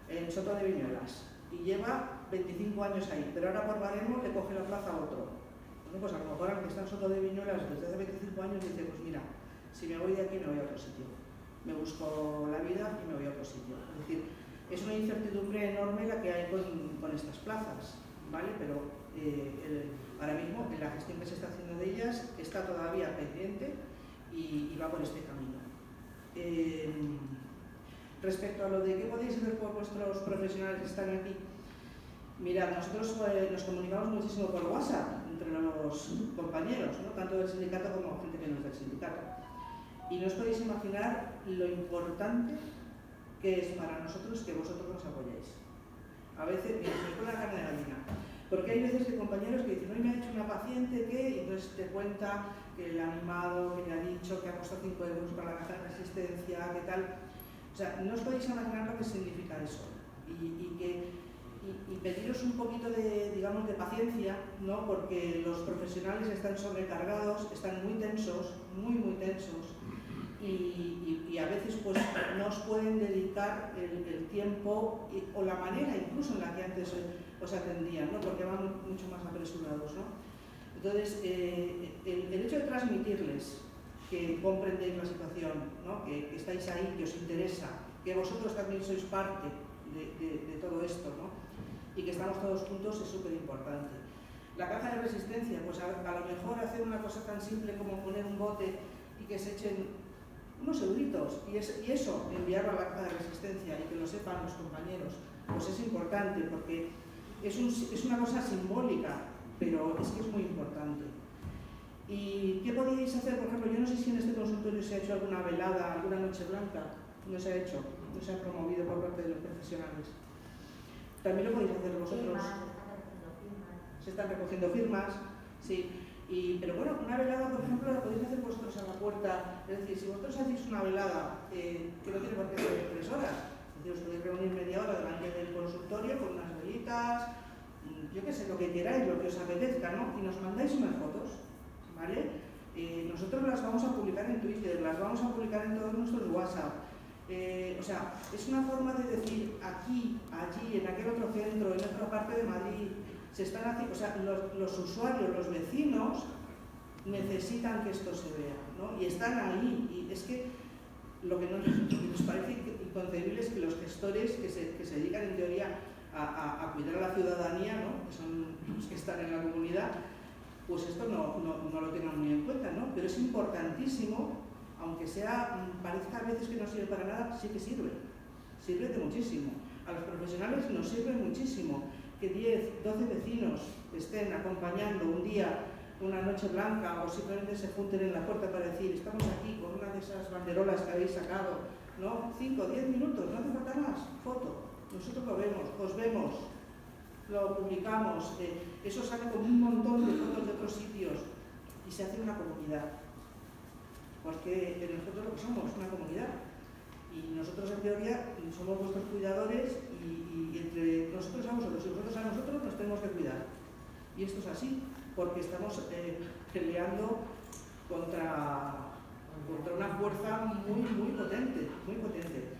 en Soto de Viñuelas y lleva 25 años ahí, pero ahora por baremo le coge la plaza a otro. Bueno, pues a lo mejor aunque está en Soto de Viñuelas desde hace 25 años dice, pues mira, si me voy de aquí me voy a otro sitio, me busco la vida y me voy a otro sitio. Es decir, es una incertidumbre enorme la que hay con estas plazas, ¿vale? Pero ahora mismo en la gestión que se está haciendo de ellas está todavía pendiente y va por este camino. Respecto a lo de qué podéis hacer por vuestros profesionales que están aquí, mirad, nosotros nos comunicamos muchísimo por WhatsApp entre los compañeros, ¿no? Tanto del sindicato como gente que no es del sindicato. Y no os podéis imaginar lo importante que es para nosotros que vosotros nos apoyéis. A veces, mira, se os pone la carne de gallina, porque hay veces que compañeros que dicen, hoy me ha dicho una paciente que, y entonces te cuenta que le ha animado, que le ha dicho que ha costado 5 euros para la caja de resistencia, que tal. O sea, no os podéis imaginar lo que significa eso. Y pediros un poquito de, digamos, de paciencia, ¿no? Porque los profesionales están sobrecargados, están muy tensos, muy tensos, y a veces pues no os pueden dedicar el tiempo o la manera incluso en la que antes os atendían, ¿no? Porque van mucho más apresurados, ¿no? Entonces, el hecho de transmitirles que comprendéis la situación, ¿no? Que estáis ahí, que os interesa, que vosotros también sois parte de todo esto, ¿no? Y que estamos todos juntos es súper importante. La caja de resistencia, pues a lo mejor hacer una cosa tan simple como poner un bote y que se echen unos euritos y eso, enviarlo a la caja de resistencia y que lo sepan los compañeros, pues es importante porque es una cosa simbólica, pero es que es muy importante. ¿Y qué podéis hacer? Por ejemplo, yo no sé si en este consultorio se ha hecho alguna velada, alguna noche blanca. No se ha hecho, no se ha promovido por parte de los profesionales. También lo podéis hacer vosotros. Se están recogiendo firmas, sí. Pero bueno, una velada, por ejemplo, la podéis hacer vosotros a la puerta. Es decir, si vosotros hacéis una velada que no tiene por qué ser 3 horas, es decir, os podéis reunir media hora delante del consultorio con unas velitas, yo qué sé, lo que queráis, lo que os apetezca, ¿no? Y nos mandáis unas fotos, ¿vale? Nosotros las vamos a publicar en Twitter, las vamos a publicar en todos nuestros WhatsApp. O sea, es una forma de decir aquí, allí, en aquel otro centro, en otra parte de Madrid, se están haciendo, o sea, los usuarios, los vecinos necesitan que esto se vea, ¿no? Y están ahí, y es que lo que nos parece inconcebible es que los gestores que se dedican en teoría a cuidar a la ciudadanía, ¿no? Que son los que están en la comunidad, pues esto no lo tengan muy en cuenta, ¿no? Pero es importantísimo, aunque parezca a veces que no sirve para nada, sí que sirve de muchísimo. A los profesionales nos sirve muchísimo que 10, 12 vecinos estén acompañando un día, una noche blanca, o simplemente se junten en la puerta para decir, estamos aquí con una de esas banderolas que habéis sacado, ¿no? 5, 10 minutos, no hace falta más, foto. Nosotros lo vemos, os vemos, lo publicamos, eso sale con un montón de fotos de otros sitios y se hace una comunidad. Porque nosotros lo que somos, una comunidad. Y nosotros en teoría somos vuestros cuidadores y entre nosotros a vosotros y vosotros a nosotros nos tenemos que cuidar. Y esto es así, porque estamos peleando contra una fuerza muy potente, muy potente.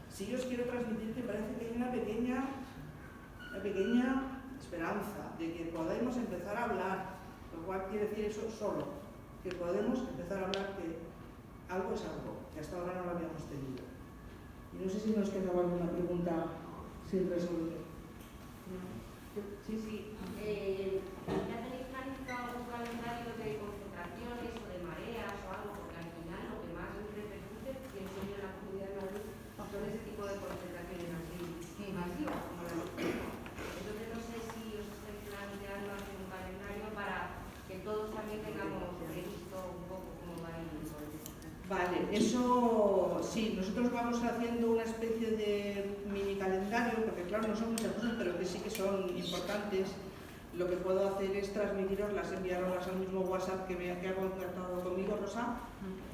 Sí os quiero transmitir que parece que hay una pequeña esperanza de que podemos empezar a hablar, lo cual quiere decir eso solo, que podemos empezar a hablar que algo es algo, que hasta ahora no lo habíamos tenido. Y no sé si nos quedaba alguna pregunta sin resolver. Sí. ¿Ya tenéis planificado un calendario de concentraciones o de mareas o algo? Porque al final lo que más repercute, pienso yo en la comunidad de Madrid, son ese tipo de concentraciones así masivas, como la nocturna. Entonces no sé si os estáis planteando hacer un calendario para que todos también tengamos visto un poco cómo va a ir todo esto. Vale, eso sí, nosotros vamos haciendo una especie de mini calendario, porque claro, no son muchas cosas, pero que sí que son importantes lo que puedo hacer es transmitiroslas, enviaroslas al mismo WhatsApp que ha contactado conmigo Rosa,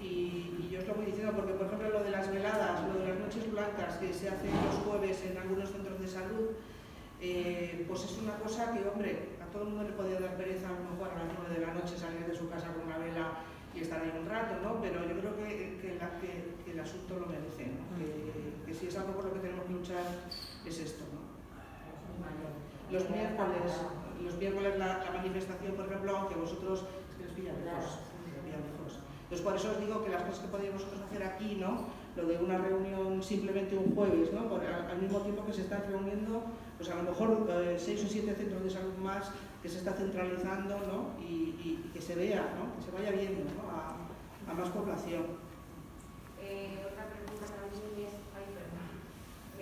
y yo os lo voy diciendo, porque por ejemplo lo de las veladas, lo de las noches blancas que se hacen los jueves en algunos centros de salud, pues es una cosa que, hombre, a todo el mundo le podía dar pereza a lo mejor a las 9 de la noche salir de su casa con una vela y estar ahí un rato, ¿no? Pero yo creo que el asunto lo merece, ¿no? Que si es algo por lo que tenemos que luchar es esto, ¿no? Los miércoles la manifestación, por ejemplo, aunque vosotros, es que os pillan lejos. Entonces por eso os digo que las cosas que podéis vosotros hacer aquí, ¿no? Lo de una reunión simplemente un jueves, ¿no? Al mismo tiempo que se están reuniendo, pues a lo mejor 6 o 7 centros de salud más, que se está centralizando, ¿no? Y que se vea, ¿no? Que se vaya viendo, ¿no? A más población. Otra pregunta también es,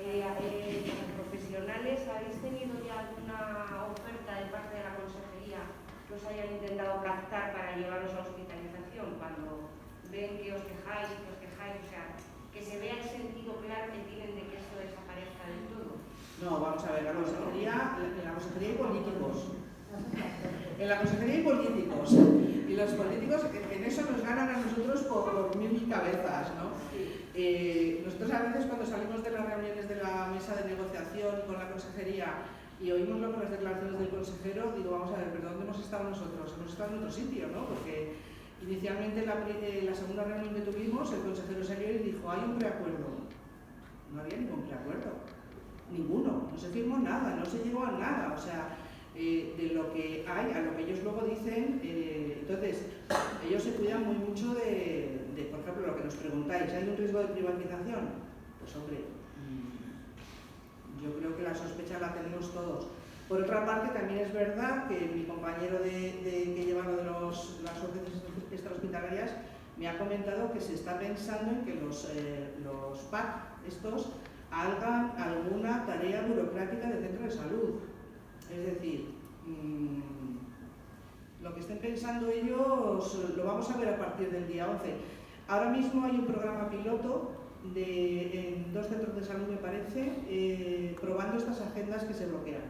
como profesionales, ¿habéis tenido ya alguna oferta de parte de la consejería que os hayan intentado captar para llevaros a hospitalización cuando ven que os quejáis, o sea, que se vea el sentido claro que tienen de que esto desaparezca del todo? No, vamos a ver, en la consejería hay políticos. En la consejería hay políticos. Y los políticos en eso nos ganan a nosotros por 1000 cabezas, ¿no? Nosotros a veces cuando salimos de las reuniones de la mesa de negociación con la consejería y oímos luego las declaraciones del consejero, digo, vamos a ver, ¿pero dónde hemos estado nosotros? Hemos estado en otro sitio, ¿no? Porque inicialmente la segunda reunión que tuvimos, el consejero salió y dijo, hay un preacuerdo. No había ningún preacuerdo. Ninguno. No se firmó nada, no se llegó a nada. O sea, de lo que hay, a lo que ellos luego dicen, entonces, ellos se cuidan muy mucho de, por ejemplo, lo que nos preguntáis, ¿hay un riesgo de privatización? Pues hombre, yo creo que la sospecha la tenemos todos. Por otra parte, también es verdad que mi compañero que lleva lo de las urgencias extrahospitalarias me ha comentado que se está pensando en que los PAC, estos, hagan alguna tarea burocrática del centro de salud. Es decir, lo que estén pensando ellos lo vamos a ver a partir del día 11. Ahora mismo hay un programa piloto en 2 centros de salud, me parece, probando estas agendas que se bloquean.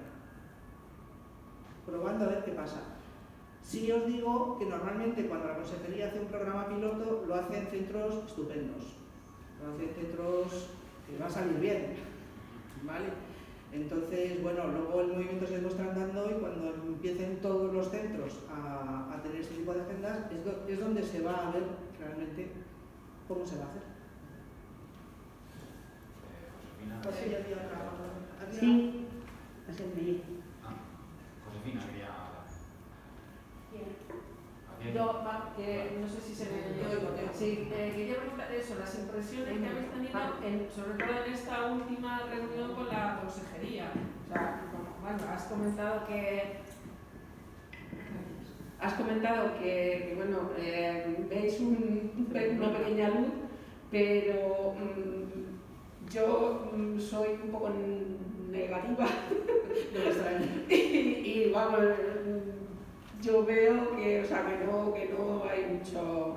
Probando a ver qué pasa. Sí os digo que normalmente cuando la consejería hace un programa piloto lo hace en centros estupendos. Lo hace en centros que va a salir bien, ¿vale? Entonces, bueno, luego el movimiento se demuestra andando y cuando empiecen todos los centros a tener este tipo de agendas es donde se va a ver realmente cómo se va a hacer. Josefina. Sí, hacerme. Josefina quería hablar. Yo, que no sé si se me sí, quería preguntar eso, las impresiones que habéis tenido, sobre todo en esta última reunión con la consejería. O sea, bueno, has comentado que bueno, veis una pequeña luz, pero yo soy un poco negativa. y vamos, yo veo que, o sea, que no hay mucho.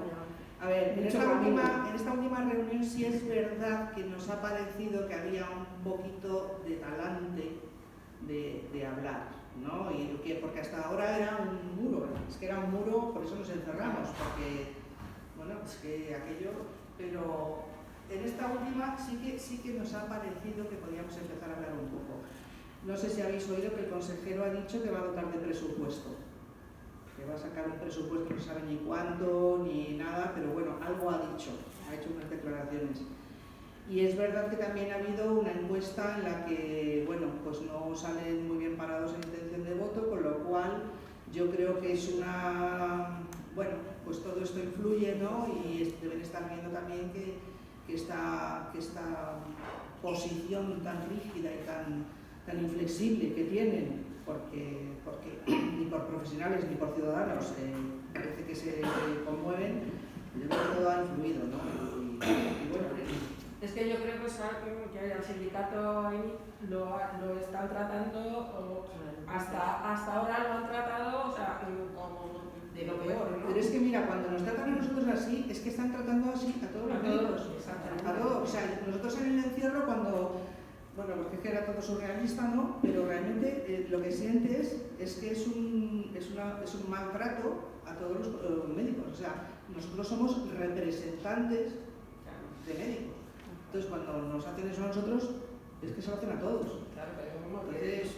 A ver, en esta última reunión sí es verdad que nos ha parecido que había un poquito de talante de hablar, ¿no? Porque hasta ahora era un muro, es que era un muro, por eso nos encerramos, porque, bueno, es que aquello, pero en esta última sí que nos ha parecido que podíamos empezar a hablar un poco. No sé si habéis oído que el consejero ha dicho que va a dotar de presupuesto. Que va a sacar un presupuesto, no sabe ni cuánto, ni nada, pero bueno, algo ha dicho, ha hecho unas declaraciones. Y es verdad que también ha habido una encuesta en la que, bueno, pues no salen muy bien parados en intención de voto, con lo cual yo creo que es bueno, pues todo esto influye, ¿no? Y deben estar viendo también que esta posición tan rígida y tan inflexible que tienen, porque ni por profesionales ni por ciudadanos parece que se conmueven, yo creo que todo ha influido, ¿no? Y bueno, es que yo creo que el sindicato lo están tratando, hasta ahora lo han tratado, o sea, como de lo peor, ¿no? Pero es que mira, cuando nos tratan a nosotros así, es que están tratando así a todos los médicos. A todos. O sea, nosotros en el encierro cuando, bueno, porque que era todo surrealista, ¿no? Pero realmente lo que sientes es que es un maltrato a todos los médicos. O sea, nosotros somos representantes de médicos. Entonces, cuando nos hacen eso a nosotros, es que se lo hacen a todos. Claro, pero como Entonces,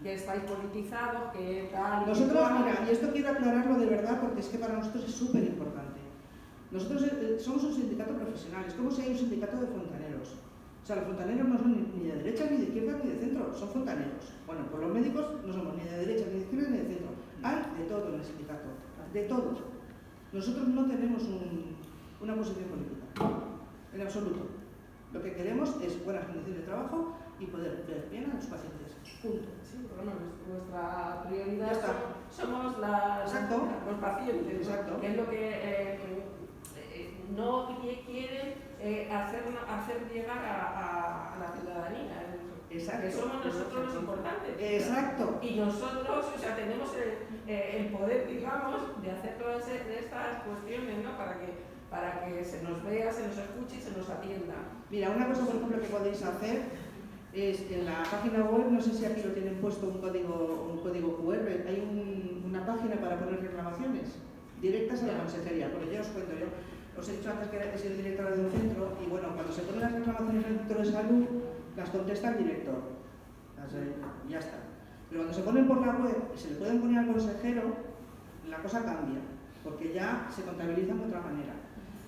que estáis politizados, que tal... nosotros, mira, y esto quiero aclararlo de verdad porque es que para nosotros es súper importante. Nosotros somos un sindicato profesional, es como si hay un sindicato de fontaneros. O sea, los fontaneros no son ni de derecha, ni de izquierda, ni de centro, son fontaneros. Bueno, pues los médicos no somos ni de derecha, ni de izquierda, ni de centro. Hay de todo en el sindicato, de todo. Nosotros no tenemos una posición política, en absoluto. Lo que queremos es buenas condiciones de trabajo y poder ver bien a los pacientes. Punto. Sí, bueno, nuestra prioridad Ya está. somos los pacientes, Exacto. ¿no? Que es lo que no quieren hacer llegar a la ciudadanía. Exacto. Que somos nosotros los importantes. Exacto. Y nosotros, o sea, tenemos el poder, digamos, de hacer todas estas cuestiones, ¿no? Para que se nos vea, se nos escuche y se nos atienda. Mira, una cosa, por ejemplo, que podéis hacer es en la página web, no sé si aquí lo tienen puesto un código QR, hay una página para poner reclamaciones directas a la consejería, porque ya os cuento yo. Os he dicho antes que he sido directora de un centro y bueno, cuando se ponen las reclamaciones en el centro de salud, las contesta el director. Ya está. Pero cuando se ponen por la web y se le pueden poner al consejero, la cosa cambia, porque ya se contabilizan de otra manera.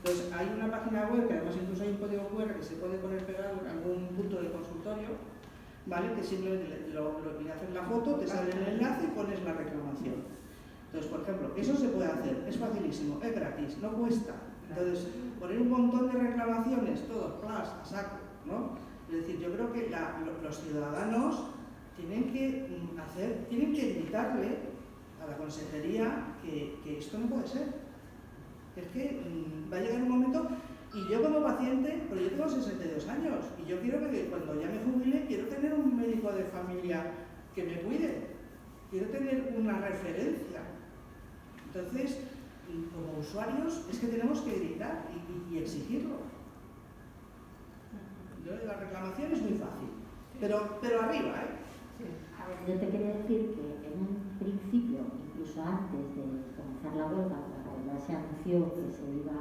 Entonces hay una página web, que además incluso hay un código QR que se puede poner pegado en algún punto del consultorio, ¿vale? Que simplemente le haces la foto, te sale el enlace y pones la reclamación. Entonces, por ejemplo, eso se puede hacer, es facilísimo, es gratis, no cuesta. Entonces, poner un montón de reclamaciones, todos, plas, a saco, ¿no? Es decir, yo creo que los ciudadanos tienen que gritarle a la consejería que esto no puede ser. Es que va a llegar un momento, y yo como paciente, porque yo tengo 62 años, y yo quiero que cuando ya me jubile, quiero tener un médico de familia que me cuide, quiero tener una referencia. Entonces, como usuarios, es que tenemos que gritar y exigirlo. La reclamación es muy fácil, pero arriba, ¿eh? Sí. A ver, yo te quería decir que en un principio, incluso antes de comenzar la huelga, cuando ya se anunció que se iba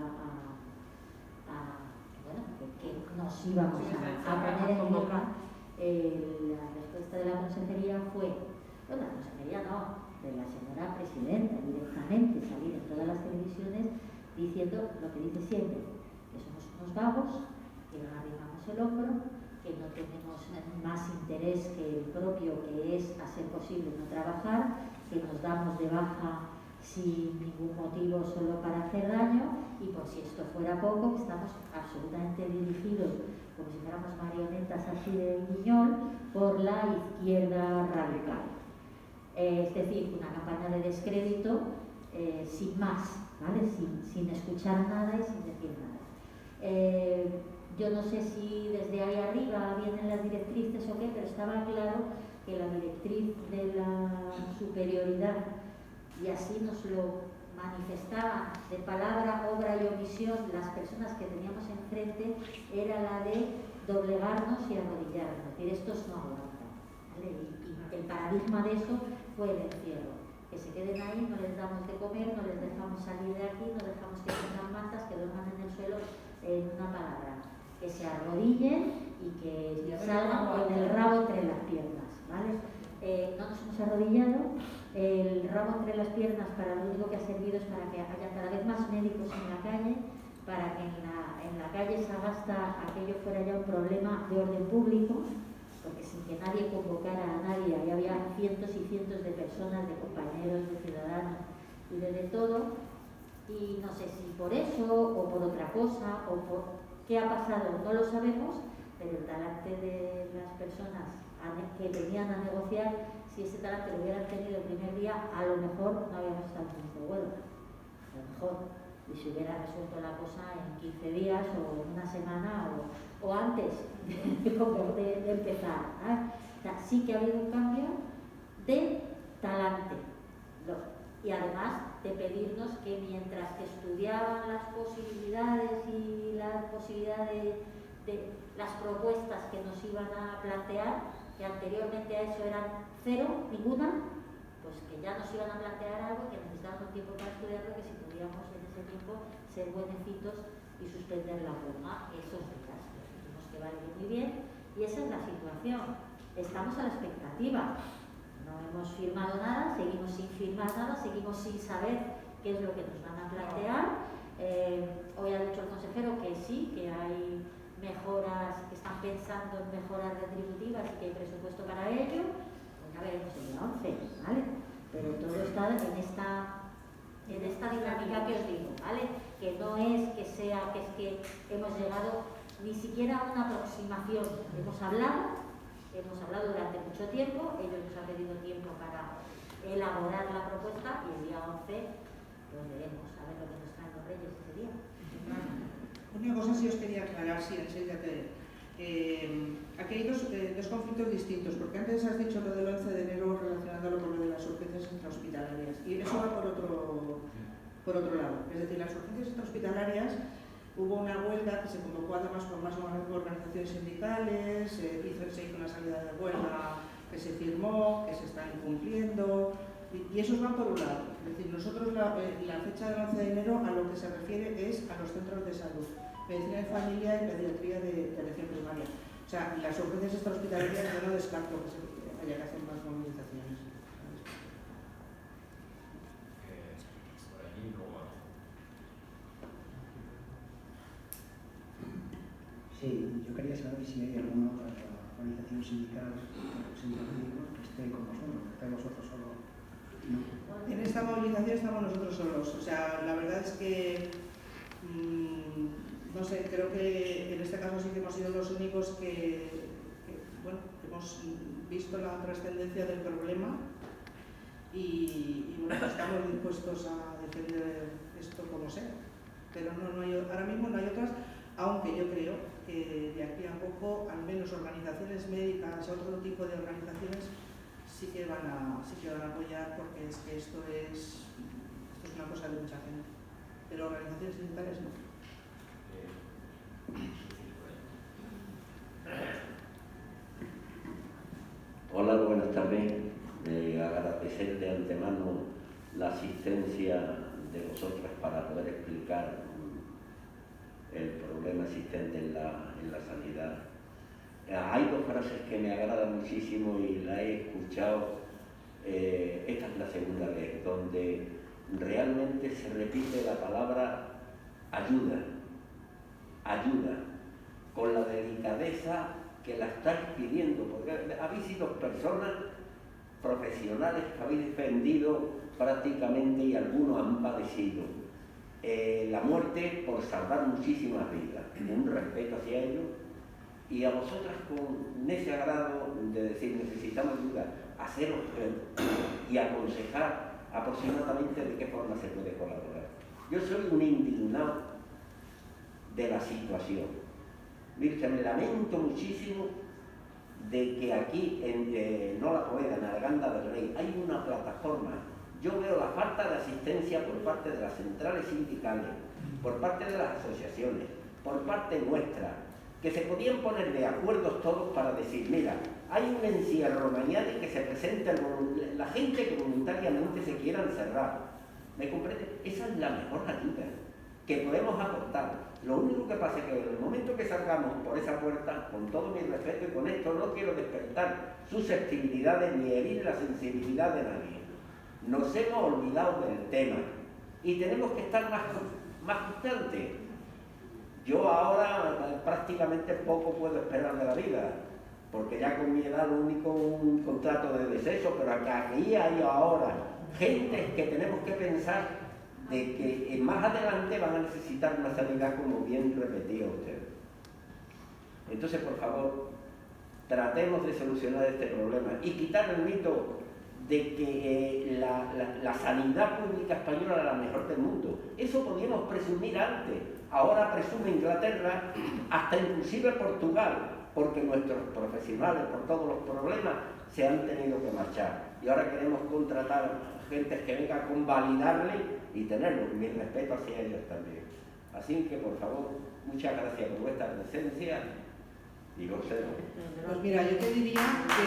que nos íbamos a poner en huelga, la respuesta de la consejería fue, bueno, la consejería no, de la señora presidenta, directamente salir en todas las televisiones diciendo lo que dice siempre, que somos unos vagos, que no arrimamos el hombro, que no tenemos más interés que el propio, que es, a ser posible, no trabajar, que nos damos de baja sin ningún motivo solo para hacer daño y por si esto fuera poco, que estamos absolutamente dirigidos, como si fuéramos marionetas así de guiñol, por la izquierda radical. Es decir, una campaña de descrédito sin más, ¿vale? Sin escuchar nada y sin decir nada. Yo no sé si desde ahí arriba vienen las directrices o qué, pero estaba claro que la directriz de la superioridad, y así nos lo manifestaban de palabra, obra y omisión las personas que teníamos enfrente, era la de doblegarnos y arrodillarnos, es decir, estos no aguantan, ¿vale? Y el paradigma de eso fue el encierro, que se queden ahí, no les damos de comer, no les dejamos salir de aquí, no dejamos que tengan mantas, que duerman en el suelo, en una palabra, que se arrodillen y que salgan con el rabo entre las piernas, ¿vale? No nos hemos arrodillado, el rabo entre las piernas para lo único que ha servido es para que haya cada vez más médicos en la calle, para que en la calle Sagasta aquello fuera ya un problema de orden público, porque sin que nadie convocara a nadie, ahí había cientos y cientos de personas, de compañeros, de ciudadanos y de todo, y no sé si por eso o por otra cosa o por qué ha pasado, no lo sabemos, pero el talante de las personas que venían a negociar, si ese talante lo hubieran tenido el primer día, a lo mejor no habíamos estado en este huelga, a lo mejor, y se hubiera resuelto la cosa en 15 días o en una semana o antes de empezar, ¿eh? O sea, sí que ha habido un cambio de talante, y además de pedirnos que mientras que estudiaban las posibilidades y la posibilidad de de las propuestas que nos iban a plantear, que anteriormente a eso eran cero, ninguna, pues que ya nos iban a plantear algo que necesitaban un tiempo para estudiarlo, que si pudiéramos en ese tiempo ser buenecitos y suspender la huelga esos días. Dijimos que vale muy bien y esa es la situación. Estamos a la expectativa. No hemos firmado nada, seguimos sin firmar nada, seguimos sin saber qué es lo que nos van a plantear. Hoy ha dicho el consejero que sí, que hay mejoras, que están pensando en mejoras retributivas y que hay presupuesto para ello. Pues ya veremos el día 11, ¿vale? Pero todo está en esta dinámica que os digo, ¿vale? Que no es que sea, que es que hemos llegado ni siquiera a una aproximación. Hemos hablado durante mucho tiempo, ellos nos han pedido tiempo para elaborar la propuesta y el día 11 pues veremos a ver lo que nos traen los reyes ese día. Una cosa sí os quería aclarar, sí, enseguida que aquí hay dos conflictos distintos, porque antes has dicho lo del 11 de enero relacionándolo con lo de las urgencias intrahospitalarias, y eso va por otro lado. Es decir, las urgencias intrahospitalarias, hubo una huelga que se convocó además por más organizaciones sindicales, se hizo una salida de huelga que se firmó, que se está incumpliendo, y esos van por un lado. Es decir, nosotros la fecha del 11 de enero a lo que se refiere es a los centros de salud, medicina de familia y pediatría de atención primaria. O sea, las urgencias extrahospitalarias yo no descarto que haya que hacer más movilizaciones. Sí, yo quería saber si hay alguna otra organización sindical que esté con vosotros, que estáis vosotros solo. No. En esta movilización estamos nosotros solos. O sea, la verdad es que no sé, creo que en este caso sí que hemos sido los únicos que bueno, hemos visto la trascendencia del problema y bueno, estamos dispuestos a defender esto como sea. Pero no hay, ahora mismo no hay otras, aunque yo creo que de aquí a poco, al menos organizaciones médicas, otro tipo de organizaciones, sí que van a apoyar, porque es que esto es una cosa de mucha gente. Pero organizaciones sindicales no. Hola, buenas tardes. Agradecer de antemano la asistencia de vosotras para poder explicar el problema existente en la sanidad. Hay dos frases que me agradan muchísimo y la he escuchado, esta es la segunda vez, donde realmente se repite la palabra ayuda, con la delicadeza que la estáis pidiendo, porque habéis sido personas profesionales que habéis defendido prácticamente y algunos han padecido la muerte por salvar muchísimas vidas, un respeto hacia ellos, y a vosotras con ese agrado de decir necesitamos ayuda, haceros y aconsejar aproximadamente de qué forma se puede colaborar. Yo soy un indignado de la situación. Mire, me lamento muchísimo de que aquí en No La Poveda, en Arganda del Rey, hay una plataforma. Yo veo la falta de asistencia por parte de las centrales sindicales, por parte de las asociaciones, por parte nuestra, que se podían poner de acuerdo todos para decir, mira, hay un encierro mañana y que se presente la gente que voluntariamente se quiera encerrar. ¿Me comprende? Esa es la mejor ayuda que podemos aportar. Lo único que pasa es que en el momento que salgamos por esa puerta, con todo mi respeto y con esto no quiero despertar susceptibilidades ni herir la sensibilidad de nadie, nos hemos olvidado del tema y tenemos que estar más constantes. Yo ahora prácticamente poco puedo esperar de la vida, porque ya con mi edad lo único un contrato de deceso, pero aquí hay ahora gente que tenemos que pensar de que más adelante van a necesitar una sanidad, como bien repetía usted. Entonces, por favor, tratemos de solucionar este problema y quitar el mito de que la sanidad pública española era la mejor del mundo. Eso podíamos presumir antes. Ahora presume Inglaterra, hasta inclusive Portugal, porque nuestros profesionales, por todos los problemas, se han tenido que marchar. Y ahora queremos contratar gente que venga a convalidarle y tenerlo. Mi respeto hacia ellos también. Así que, por favor, Muchas gracias por vuestra presencia y los cero. Pues mira, yo te diría que...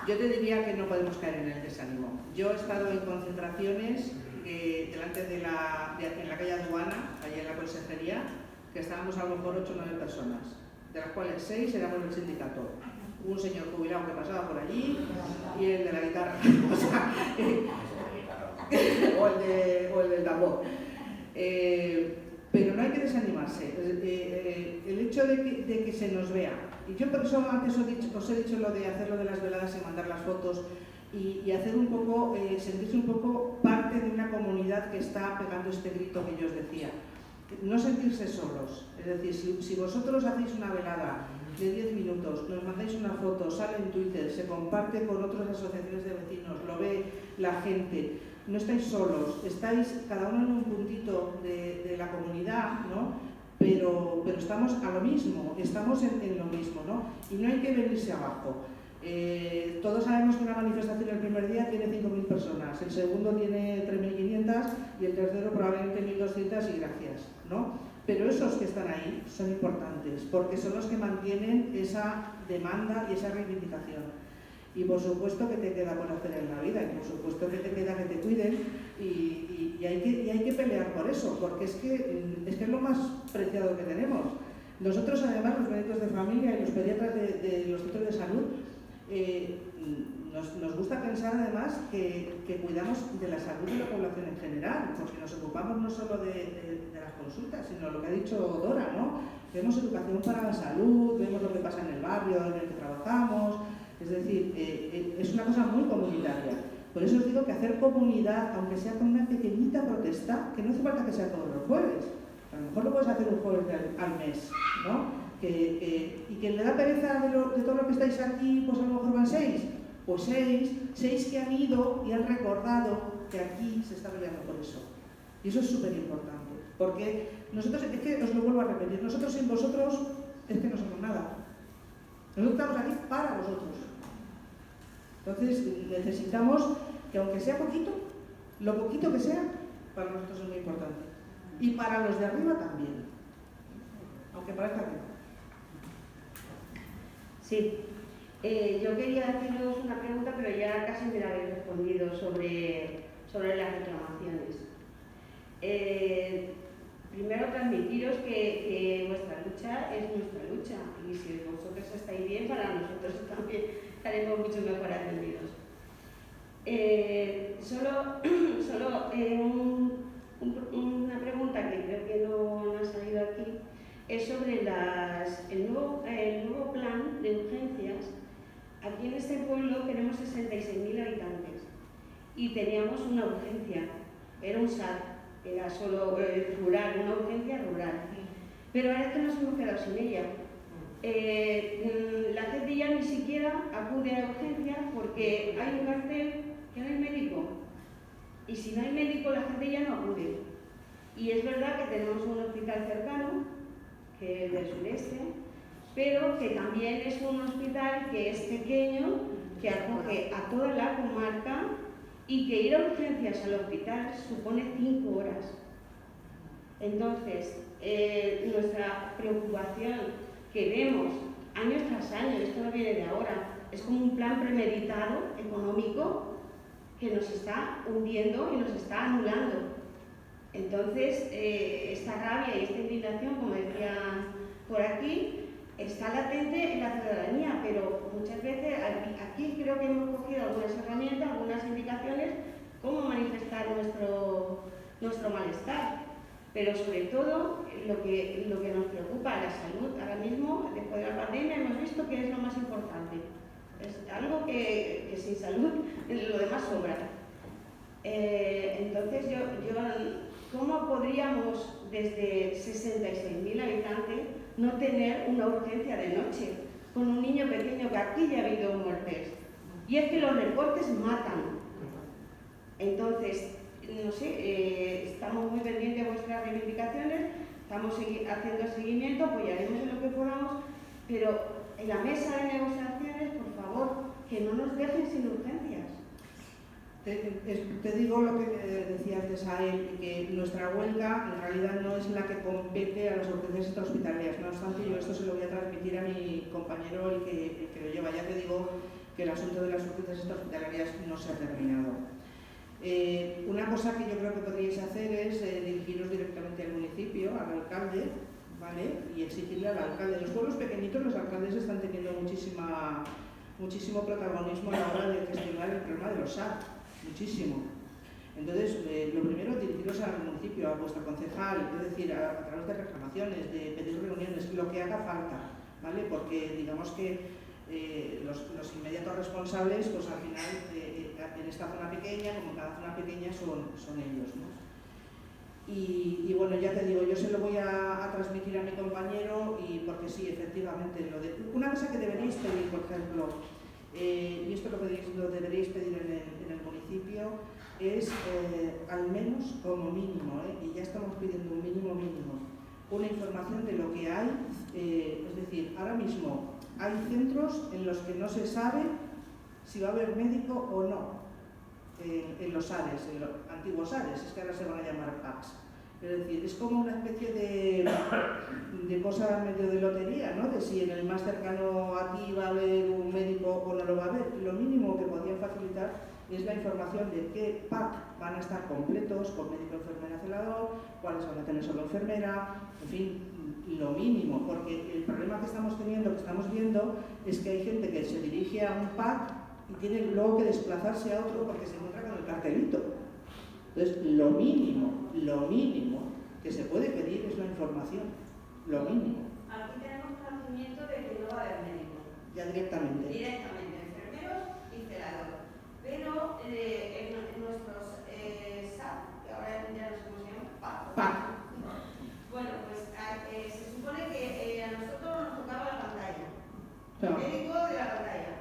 Yo te diría que no podemos caer en el desánimo. Yo he estado en concentraciones delante en la calle Aduana, allí en la consejería, que estábamos a lo mejor 8 o 9 personas, de las cuales 6 éramos del sindicato. Un señor jubilado que pasaba por allí y el de la guitarra, o sea, o el del tambor. Pero no hay que desanimarse. El hecho de que se nos vea, y yo por eso antes os he dicho lo de hacerlo de las veladas y mandar las fotos y hacer un poco, sentirse un poco parte de una comunidad que está pegando este grito que yo os decía. No sentirse solos, es decir, si vosotros hacéis una velada de 10 minutos, nos mandáis una foto, sale en Twitter, se comparte con otras asociaciones de vecinos, lo ve la gente, no estáis solos, estáis cada uno en un puntito de la comunidad, ¿no? Pero estamos a lo mismo, estamos en lo mismo, ¿no? Y no hay que venirse abajo. Todos sabemos que una manifestación el primer día tiene 5.000 personas, el segundo tiene 3.500 y el tercero probablemente 1.200 y gracias, ¿no? Pero esos que están ahí son importantes porque son los que mantienen esa demanda y esa reivindicación. Y por supuesto que te queda por hacer en la vida y por supuesto que te queda que te cuiden y hay que pelear por eso porque es que es lo más preciado que tenemos. Nosotros además los médicos de familia y los pediatras de los centros de salud nos gusta pensar además que cuidamos de la salud de la población en general, porque nos ocupamos no solo de las consultas, sino lo que ha dicho Dora, ¿no? Vemos educación para la salud, vemos lo que pasa en el barrio en el que trabajamos, es decir, es una cosa muy comunitaria. Por eso os digo que hacer comunidad, aunque sea con una pequeñita protesta, que no hace falta que sea todos los jueves, a lo mejor lo puedes hacer un jueves al mes, ¿no? Y que le da pereza de todo lo que estáis aquí, pues a lo mejor van 6, pues 6 que han ido y han recordado que aquí se está peleando por eso. Y eso es súper importante, porque nosotros, es que os lo vuelvo a repetir, nosotros sin vosotros es que no somos nada. Nosotros estamos aquí para vosotros. Entonces necesitamos que aunque sea poquito, lo poquito que sea, para nosotros es muy importante. Y para los de arriba también, aunque parezca que no. Sí, yo quería haceros una pregunta, pero ya casi me la habéis respondido sobre las reclamaciones. Primero transmitiros que vuestra lucha es nuestra lucha y si vosotros estáis bien, para nosotros también estaremos mucho mejor atendidos. Una pregunta que creo que no ha salido aquí es sobre el nuevo plan de urgencias. Aquí en este pueblo tenemos 66.000 habitantes y teníamos una urgencia, era un SAR. Era solo rural, una urgencia rural. Pero ahora es que nos hemos quedado sin ella. La gente ya ni siquiera acude a urgencias porque hay un cartel que no hay médico. Y si no hay médico, la gente ya no acude. Y es verdad que tenemos un hospital cercano, que es del sureste, pero que también es un hospital que es pequeño, que acoge a toda la comarca, y que ir a urgencias al hospital supone 5 horas. Entonces, nuestra preocupación que vemos año tras año, esto no viene de ahora, es como un plan premeditado económico que nos está hundiendo y nos está anulando. Entonces, esta rabia y esta indignación, como decía por aquí, está latente en la ciudadanía, pero muchas veces aquí creo que hemos cogido algunas herramientas, algunas indicaciones, cómo manifestar nuestro malestar. Pero sobre todo, lo que nos preocupa, la salud. Ahora mismo, después de la pandemia, hemos visto que es lo más importante. Es algo que sin salud, lo demás sobra. Entonces, ¿cómo podríamos, desde 66.000 habitantes, no tener una urgencia de noche con un niño pequeño, que aquí ya ha habido muertes? Y es que los recortes matan. Entonces, no sé, estamos muy pendientes de vuestras reivindicaciones, estamos haciendo seguimiento, apoyaremos en lo que podamos, pero en la mesa de negociaciones, por favor, que no nos dejen sin urgencias. Te digo lo que decía antes a él, que nuestra huelga en realidad no es la que compete a las urgencias extrahospitalarias. No obstante, yo esto se lo voy a transmitir a mi compañero, el que lo lleva. Ya te digo que el asunto de las urgencias extrahospitalarias no se ha terminado. Una cosa que yo creo que podríais hacer es dirigiros directamente al municipio, al alcalde, ¿vale? Y exigirle al alcalde. En los pueblos pequeñitos los alcaldes están teniendo muchísimo protagonismo a la hora de gestionar el problema de los SAR, muchísimo. Entonces, lo primero, dirigiros al municipio, a vuestro concejal, es decir, a través de reclamaciones, de pedir reuniones, lo que haga falta, ¿vale? Porque digamos que los inmediatos responsables, pues al final, en esta zona pequeña, como cada zona pequeña, son ellos, ¿no? Y bueno, ya te digo, yo se lo voy a transmitir a mi compañero, y porque sí, efectivamente, una cosa que deberíais pedir, por ejemplo, y esto lo deberíais pedir en el municipio, es al menos como mínimo, y ya estamos pidiendo un mínimo, una información de lo que hay, es decir, ahora mismo hay centros en los que no se sabe si va a haber médico o no. En los ARES, en los antiguos ARES, es que ahora se van a llamar PACs. Es decir, es como una especie de cosa medio de lotería, ¿no? De si en el más cercano a ti va a haber un médico o no lo va a haber. Lo mínimo que podrían facilitar es la información de qué PAC van a estar completos, con médico, enfermera, celador, cuáles van a tener solo enfermera, en fin, lo mínimo, porque el problema que estamos teniendo, que estamos viendo, es que hay gente que se dirige a un PAC y tiene luego que desplazarse a otro porque se encuentra con el cartelito. Entonces, lo mínimo que se puede pedir es la información, lo mínimo. Aquí tenemos conocimiento de que no va a haber médicos. Ya directamente. Enfermeros y celador. Pero en nuestros SAP, que ahora ya no sé cómo se llama, PAC. Bueno, pues se supone que a nosotros nos tocaba la pantalla. El médico de la pantalla.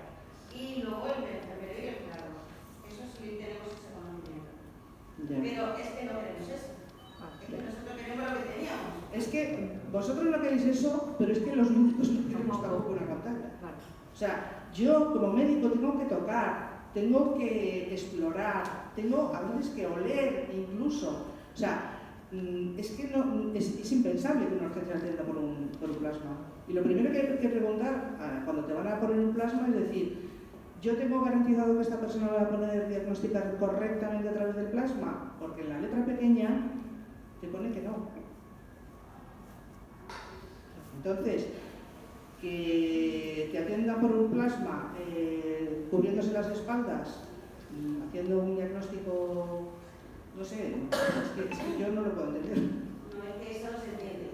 Y luego el enfermero y el celador. Eso sí tenemos ese conocimiento. Pero es que no tenemos eso. Es que nosotros queremos lo que teníamos. Es que vosotros no queréis eso, pero es que los médicos no tenemos tampoco una pantalla. O sea, yo como médico tengo que tocar, tengo que explorar, tengo a veces que oler incluso. O sea, es que no, es impensable que una urgencia atienda por un plasma. Y lo primero que hay que preguntar cuando te van a poner un plasma es decir, ¿yo tengo garantizado que esta persona va a poder diagnosticar correctamente a través del plasma? Porque en la letra pequeña te pone que no. Entonces, que te atiendan por un plasma cubriéndose las espaldas, haciendo un diagnóstico, no sé, es que yo no lo puedo entender. No, es que eso no se entiende.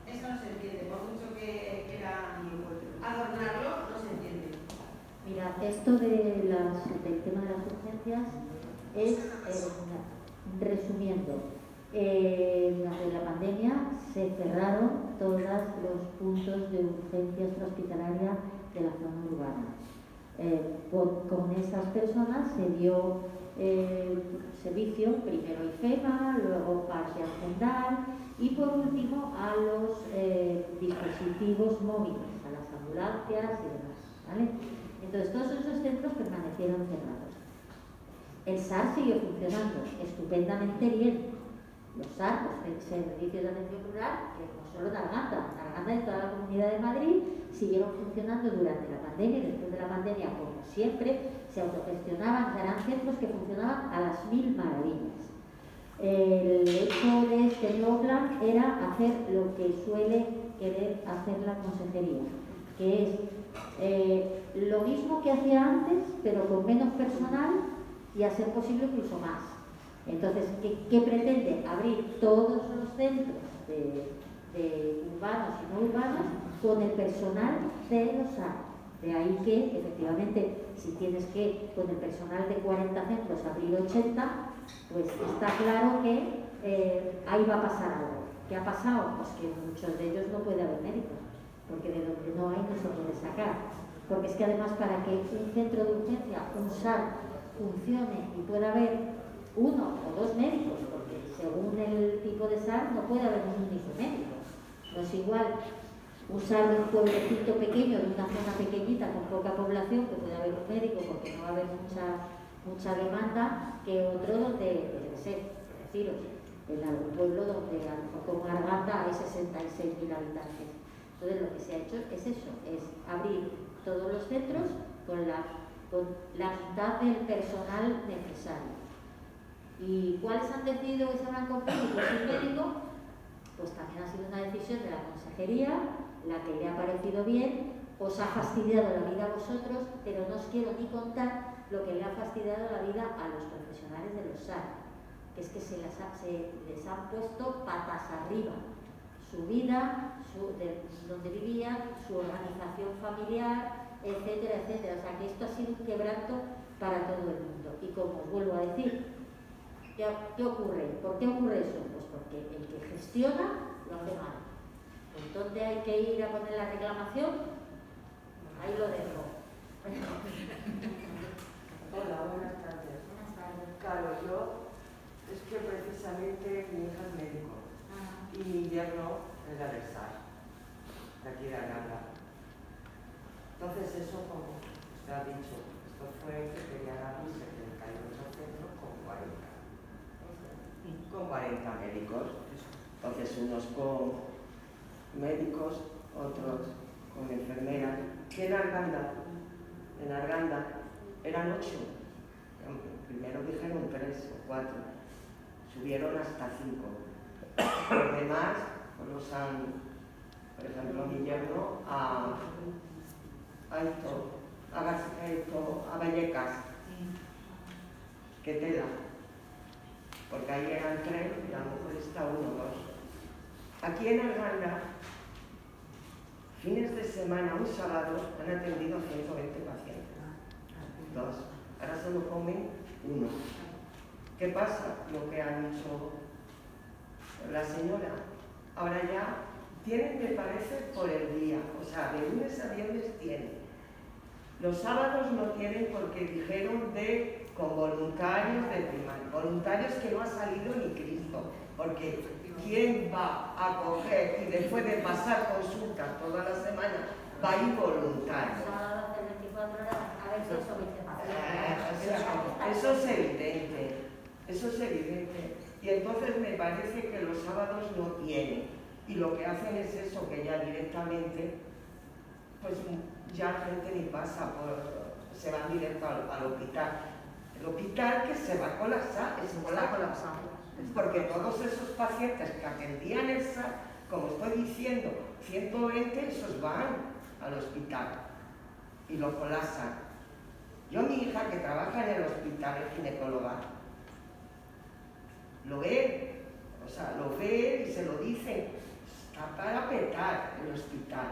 Eso no se entiende. Por mucho que quieran adornarlo, no se entiende. Mira, esto del tema de las urgencias es, resumiendo, durante la pandemia se cerraron todos los puntos de urgencia extrahospitalaria de la zona urbana. Con esas personas se dio servicio primero a IFEMA, luego Parque Argendal y por último a los dispositivos móviles, a las ambulancias y demás, ¿vale? Entonces todos esos centros permanecieron cerrados. El SAR siguió funcionando estupendamente bien. Los SAR, los servicios de atención rural, que no solo en Arganda y toda la Comunidad de Madrid, siguieron funcionando durante la pandemia y después de la pandemia, como siempre, se autogestionaban, eran centros que funcionaban a las 1000 maravillas. El hecho de este nuevo plan era hacer lo que suele querer hacer la consejería, que es lo mismo que hacía antes, pero con menos personal y a ser posible incluso más. Entonces, ¿qué pretende? Abrir todos los centros de urbanos y no urbanos con el personal de los SAR. De ahí que, efectivamente, si tienes que, con el personal de 40 centros, abrir 80, pues está claro que ahí va a pasar algo. ¿Qué ha pasado? Pues que en muchos de ellos no puede haber médicos, porque de donde no hay no se puede sacar. Porque es que además para que un centro de urgencia, un SAR, funcione y pueda haber uno o dos médicos, porque según el tipo de SAR no puede haber un único médico. No es igual usar un pueblecito pequeño, de una zona pequeñita con poca población, que puede haber un médico porque no va a haber mucha mucha demanda que otro donde, yo qué sé, deciros, en algún pueblo donde a lo mejor como Arganda hay 66.000 habitantes. Entonces lo que se ha hecho es eso, es abrir todos los centros con la mitad del personal necesario. ¿Y cuáles han decidido que se van con médicos y médicos? Pues también ha sido una decisión de la consejería, la que le ha parecido bien, os ha fastidiado la vida a vosotros, pero no os quiero ni contar lo que le ha fastidiado la vida a los profesionales de los SAR, que es que se les han puesto patas arriba. Su vida, donde vivían, su organización familiar, etcétera, etcétera. O sea, que esto ha sido un quebranto para todo el mundo. Y como os vuelvo a decir, ¿qué ocurre? ¿Por qué ocurre eso? Pues porque el que gestiona lo hace mal. Pues ¿dónde hay que ir a poner la reclamación? Ahí lo dejo. Hola, buenas tardes. Buenas tardes. Claro, yo es que precisamente mi hija es médico y mi yerno es la del SAR, de aquí de Arganda. Entonces eso, como usted ha dicho, esto fue que querían abrir 78 centros con 40 médicos. Entonces unos con médicos, otros con enfermeras. Que en Arganda eran 8. Primero dijeron 3 o 4, subieron hasta 5. Los demás pues los han, por ejemplo, mi yerno a Vallecas, que tela, porque ahí eran 3 y a lo mejor está 1 o 2. Aquí en Arganda, fines de semana, un sábado, han atendido a 120 pacientes. 2. Ahora solo comen 1. ¿Qué pasa? Lo que ha dicho la señora. Ahora ya tienen, me parece, por el día. O sea, de lunes a viernes tienen. Los sábados no tienen porque dijeron con voluntarios de primaria. Voluntarios que no ha salido ni Cristo. Porque ¿quién va a coger y después de pasar consultas toda la semana va a ir voluntario? Eso es evidente. Eso es evidente. Y entonces me parece que los sábados no tienen. Y lo que hacen es eso, que ya directamente, pues ya la gente ni pasa, se van directo al hospital. El hospital que se va a colapsar, porque todos esos pacientes que atendían el SAR, como estoy diciendo, 120, esos van al hospital y lo colapsan. Yo, mi hija, que trabaja en el hospital, es ginecóloga, lo ve y se lo dicen, está para petar el hospital.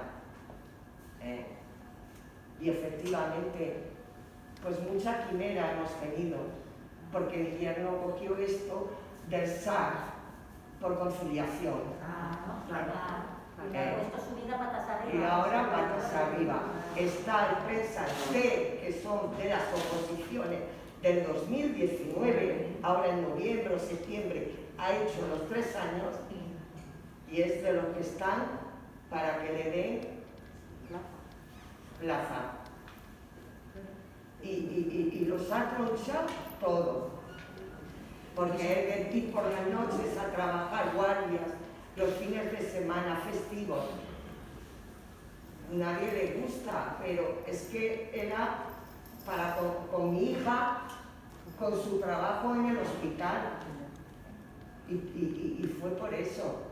Y efectivamente, pues mucha quimera hemos tenido, porque el yerno cogió esto del SAR por conciliación. Y ahora patas arriba. Está el PENSA D, que son de las oposiciones del 2019, ahora en noviembre o septiembre ha hecho los 3 años y es de los que están para que le den plaza. Y los ha tronchado todo. Porque él ir por las noches a trabajar, guardias, los fines de semana, festivos. Nadie le gusta, pero es que era para con mi hija, con su trabajo en el hospital. Y fue por eso.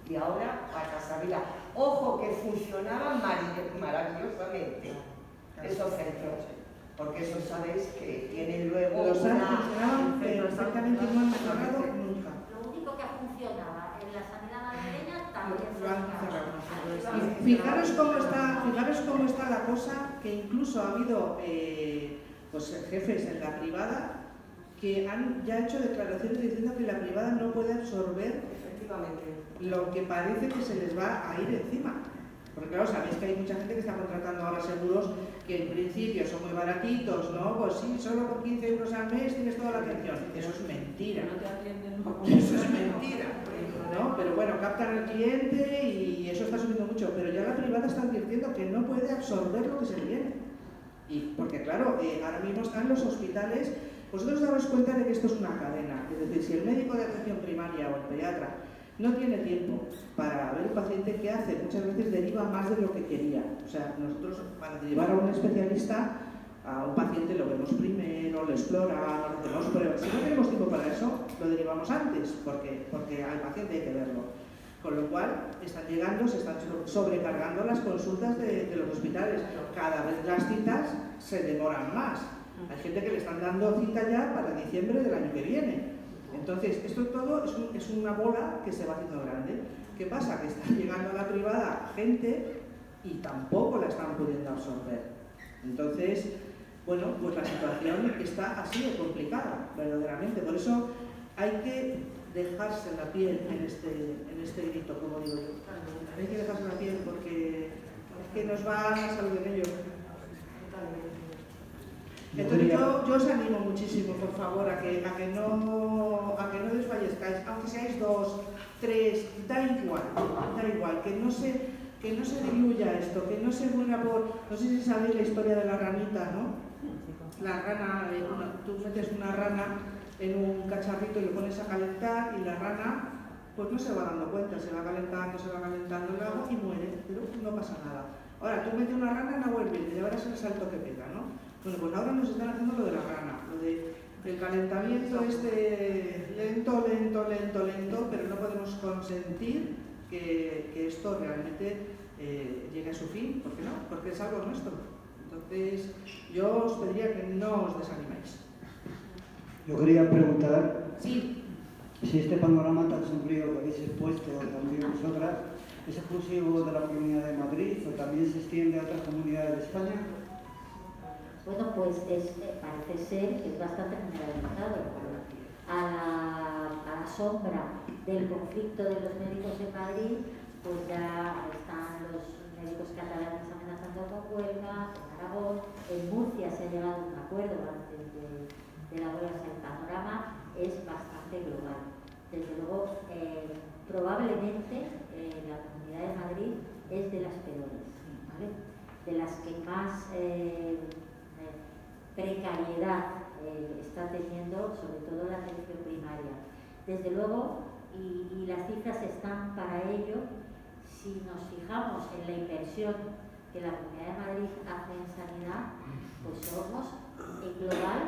Y ahora a Casavila. Ojo, que funcionaban maravillosamente esos centros. Porque eso sabéis que tienen luego los funcionaban perfectamente, no han mejorado nunca. Lo único que funcionaba en la sanidad madrileña también lo han cerrado. Y fijaros cómo está la cosa, que incluso ha habido pues, jefes en la privada que han ya hecho declaraciones diciendo que la privada no puede absorber lo que parece que se les va a ir encima. Porque claro, sabéis que hay mucha gente que está contratando ahora seguros que en principio son muy baratitos, ¿no? Pues sí, solo por 15 euros al mes tienes toda la atención. Eso es mentira. No te atienden, no. Eso es mentira, ¿no? Pero bueno, captan al cliente y eso está subiendo mucho. Pero ya la privada está advirtiendo que no puede absorber lo que se le viene. Y porque claro, ahora mismo están los hospitales vosotros daros cuenta de que esto es una cadena. Es decir, si el médico de atención primaria o el pediatra no tiene tiempo para ver un paciente, ¿qué hace? Muchas veces deriva más de lo que quería. O sea, nosotros para derivar a un especialista, a un paciente lo vemos primero, lo exploramos, hacemos pruebas. Si no tenemos tiempo para eso, lo derivamos antes, porque al paciente hay que verlo. Con lo cual, están llegando, se están sobrecargando las consultas de los hospitales. Cada vez las citas se demoran más. Hay gente que le están dando cita ya para diciembre del año que viene. Entonces, esto todo es una bola que se va haciendo grande. ¿Qué pasa? Que está llegando a la privada gente y tampoco la están pudiendo absorber. Entonces, bueno, pues la situación está así de complicada, verdaderamente. Por eso hay que dejarse la piel en este grito, como digo yo. Hay que dejarse la piel porque es que nos va a salud en ello. Entonces yo os animo muchísimo, por favor, a que no desfallezcáis, aunque seáis 2, 3, da igual, que no se diluya esto, que no se muera por... No sé si sabéis la historia de la ranita, ¿no? La rana, tú metes una rana en un cacharrito y lo pones a calentar y la rana pues no se va dando cuenta, se va calentando el agua y muere, pero no pasa nada. Ahora, tú metes una rana en agua hirviente y ya verás el salto que pega, ¿no? Bueno, pues ahora nos están haciendo lo de la rana, lo del calentamiento lento, pero no podemos consentir que esto realmente llegue a su fin, ¿por qué no? Porque es algo nuestro. Entonces, yo os pediría que no os desaniméis. Yo quería preguntar sí. Si este panorama tan sombrío que habéis expuesto también vosotras es exclusivo de la Comunidad de Madrid o también se extiende a otras comunidades de España. Bueno, pues parece ser que es bastante generalizado. A la sombra del conflicto de los médicos de Madrid, pues ya están los médicos catalanes amenazando con huelga, en Aragón, en Murcia se ha llegado a un acuerdo antes de la huelga. El panorama es bastante global. Desde luego, probablemente la Comunidad de Madrid es de las peores, ¿vale? De las que más precariedad está teniendo, sobre todo la atención primaria. Desde luego, y las cifras están para ello, si nos fijamos en la inversión que la Comunidad de Madrid hace en sanidad, pues somos en global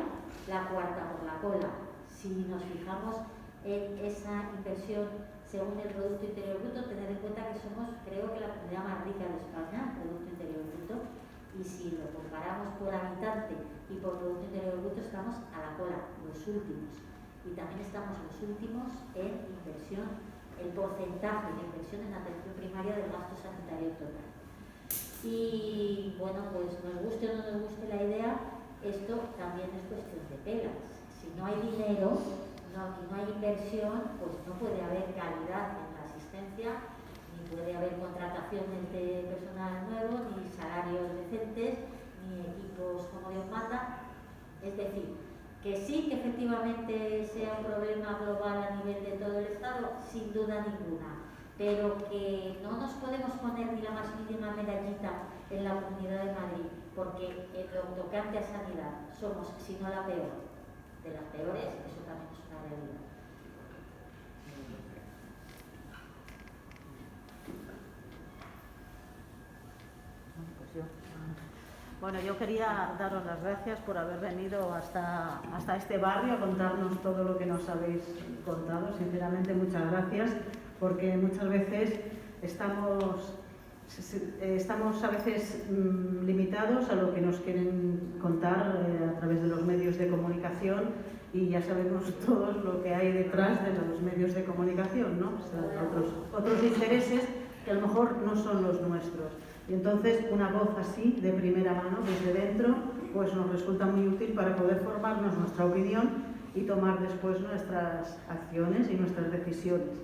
la cuarta por la cola. Si nos fijamos en esa inversión según el Producto Interior Bruto, tener en cuenta que somos, creo que la comunidad más rica de España, Producto Interior Bruto, y si lo comparamos por habitante y por Producto Interior Bruto, estamos a la cola, los últimos. Y también estamos los últimos en inversión, el porcentaje de inversión en atención primaria del gasto sanitario total. Y bueno, pues nos guste o no nos guste la idea, esto también es cuestión de pelas. Si no hay dinero y no hay inversión, pues no puede haber calidad en la asistencia, ni puede haber contrataciones de personal nuevo, ni salarios decentes, ni equipos como Dios manda. Es decir, que sí que efectivamente sea un problema global a nivel de todo el Estado, sin duda ninguna, pero que no nos podemos poner ni la más mínima medallita en la Comunidad de Madrid, porque en lo tocante a sanidad somos, si no la peor, de las peores, eso también es una realidad. Bueno, yo quería daros las gracias por haber venido hasta este barrio a contarnos todo lo que nos habéis contado. Sinceramente, muchas gracias, porque muchas veces estamos a veces limitados a lo que nos quieren contar a través de los medios de comunicación, y ya sabemos todos lo que hay detrás de los medios de comunicación, ¿no? O sea, otros intereses que a lo mejor no son los nuestros. Y entonces una voz así, de primera mano, desde dentro, pues nos resulta muy útil para poder formarnos nuestra opinión y tomar después nuestras acciones y nuestras decisiones.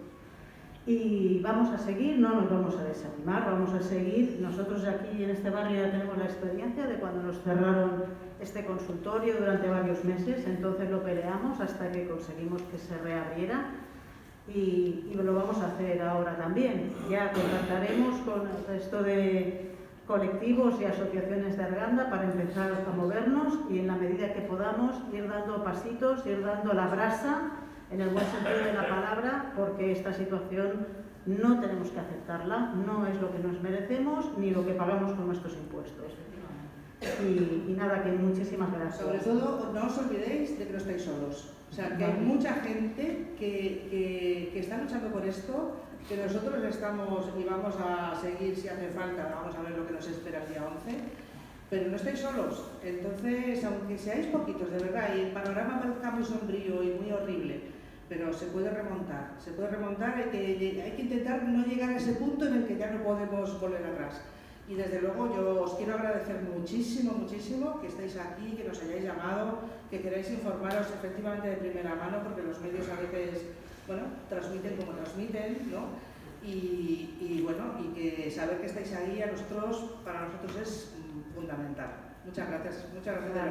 Y vamos a seguir, no nos vamos a desanimar, vamos a seguir. Nosotros aquí en este barrio ya tenemos la experiencia de cuando nos cerraron este consultorio durante varios meses, entonces lo peleamos hasta que conseguimos que se reabriera. Y lo vamos a hacer ahora también. Ya contactaremos con el resto de colectivos y asociaciones de Arganda para empezar a movernos y en la medida que podamos ir dando pasitos, ir dando la brasa en el buen sentido de la palabra, porque esta situación no tenemos que aceptarla, no es lo que nos merecemos ni lo que pagamos con nuestros impuestos. Y nada, que muchísimas gracias. Sobre todo, no os olvidéis de que no estáis solos. O sea, que hay mucha gente que está luchando por esto, que nosotros estamos y vamos a seguir si hace falta, vamos a ver lo que nos espera el día 11, pero no estáis solos. Entonces, aunque seáis poquitos, de verdad, y el panorama parezca muy sombrío y muy horrible, pero se puede remontar, hay que intentar no llegar a ese punto en el que ya no podemos volver atrás. Y desde luego yo os quiero agradecer muchísimo, muchísimo que estéis aquí, que nos hayáis llamado, que queráis informaros efectivamente de primera mano, porque los medios a veces, bueno, transmiten como transmiten, ¿no? Y bueno, y que saber que estáis ahí para nosotros es fundamental. Muchas gracias de verdad.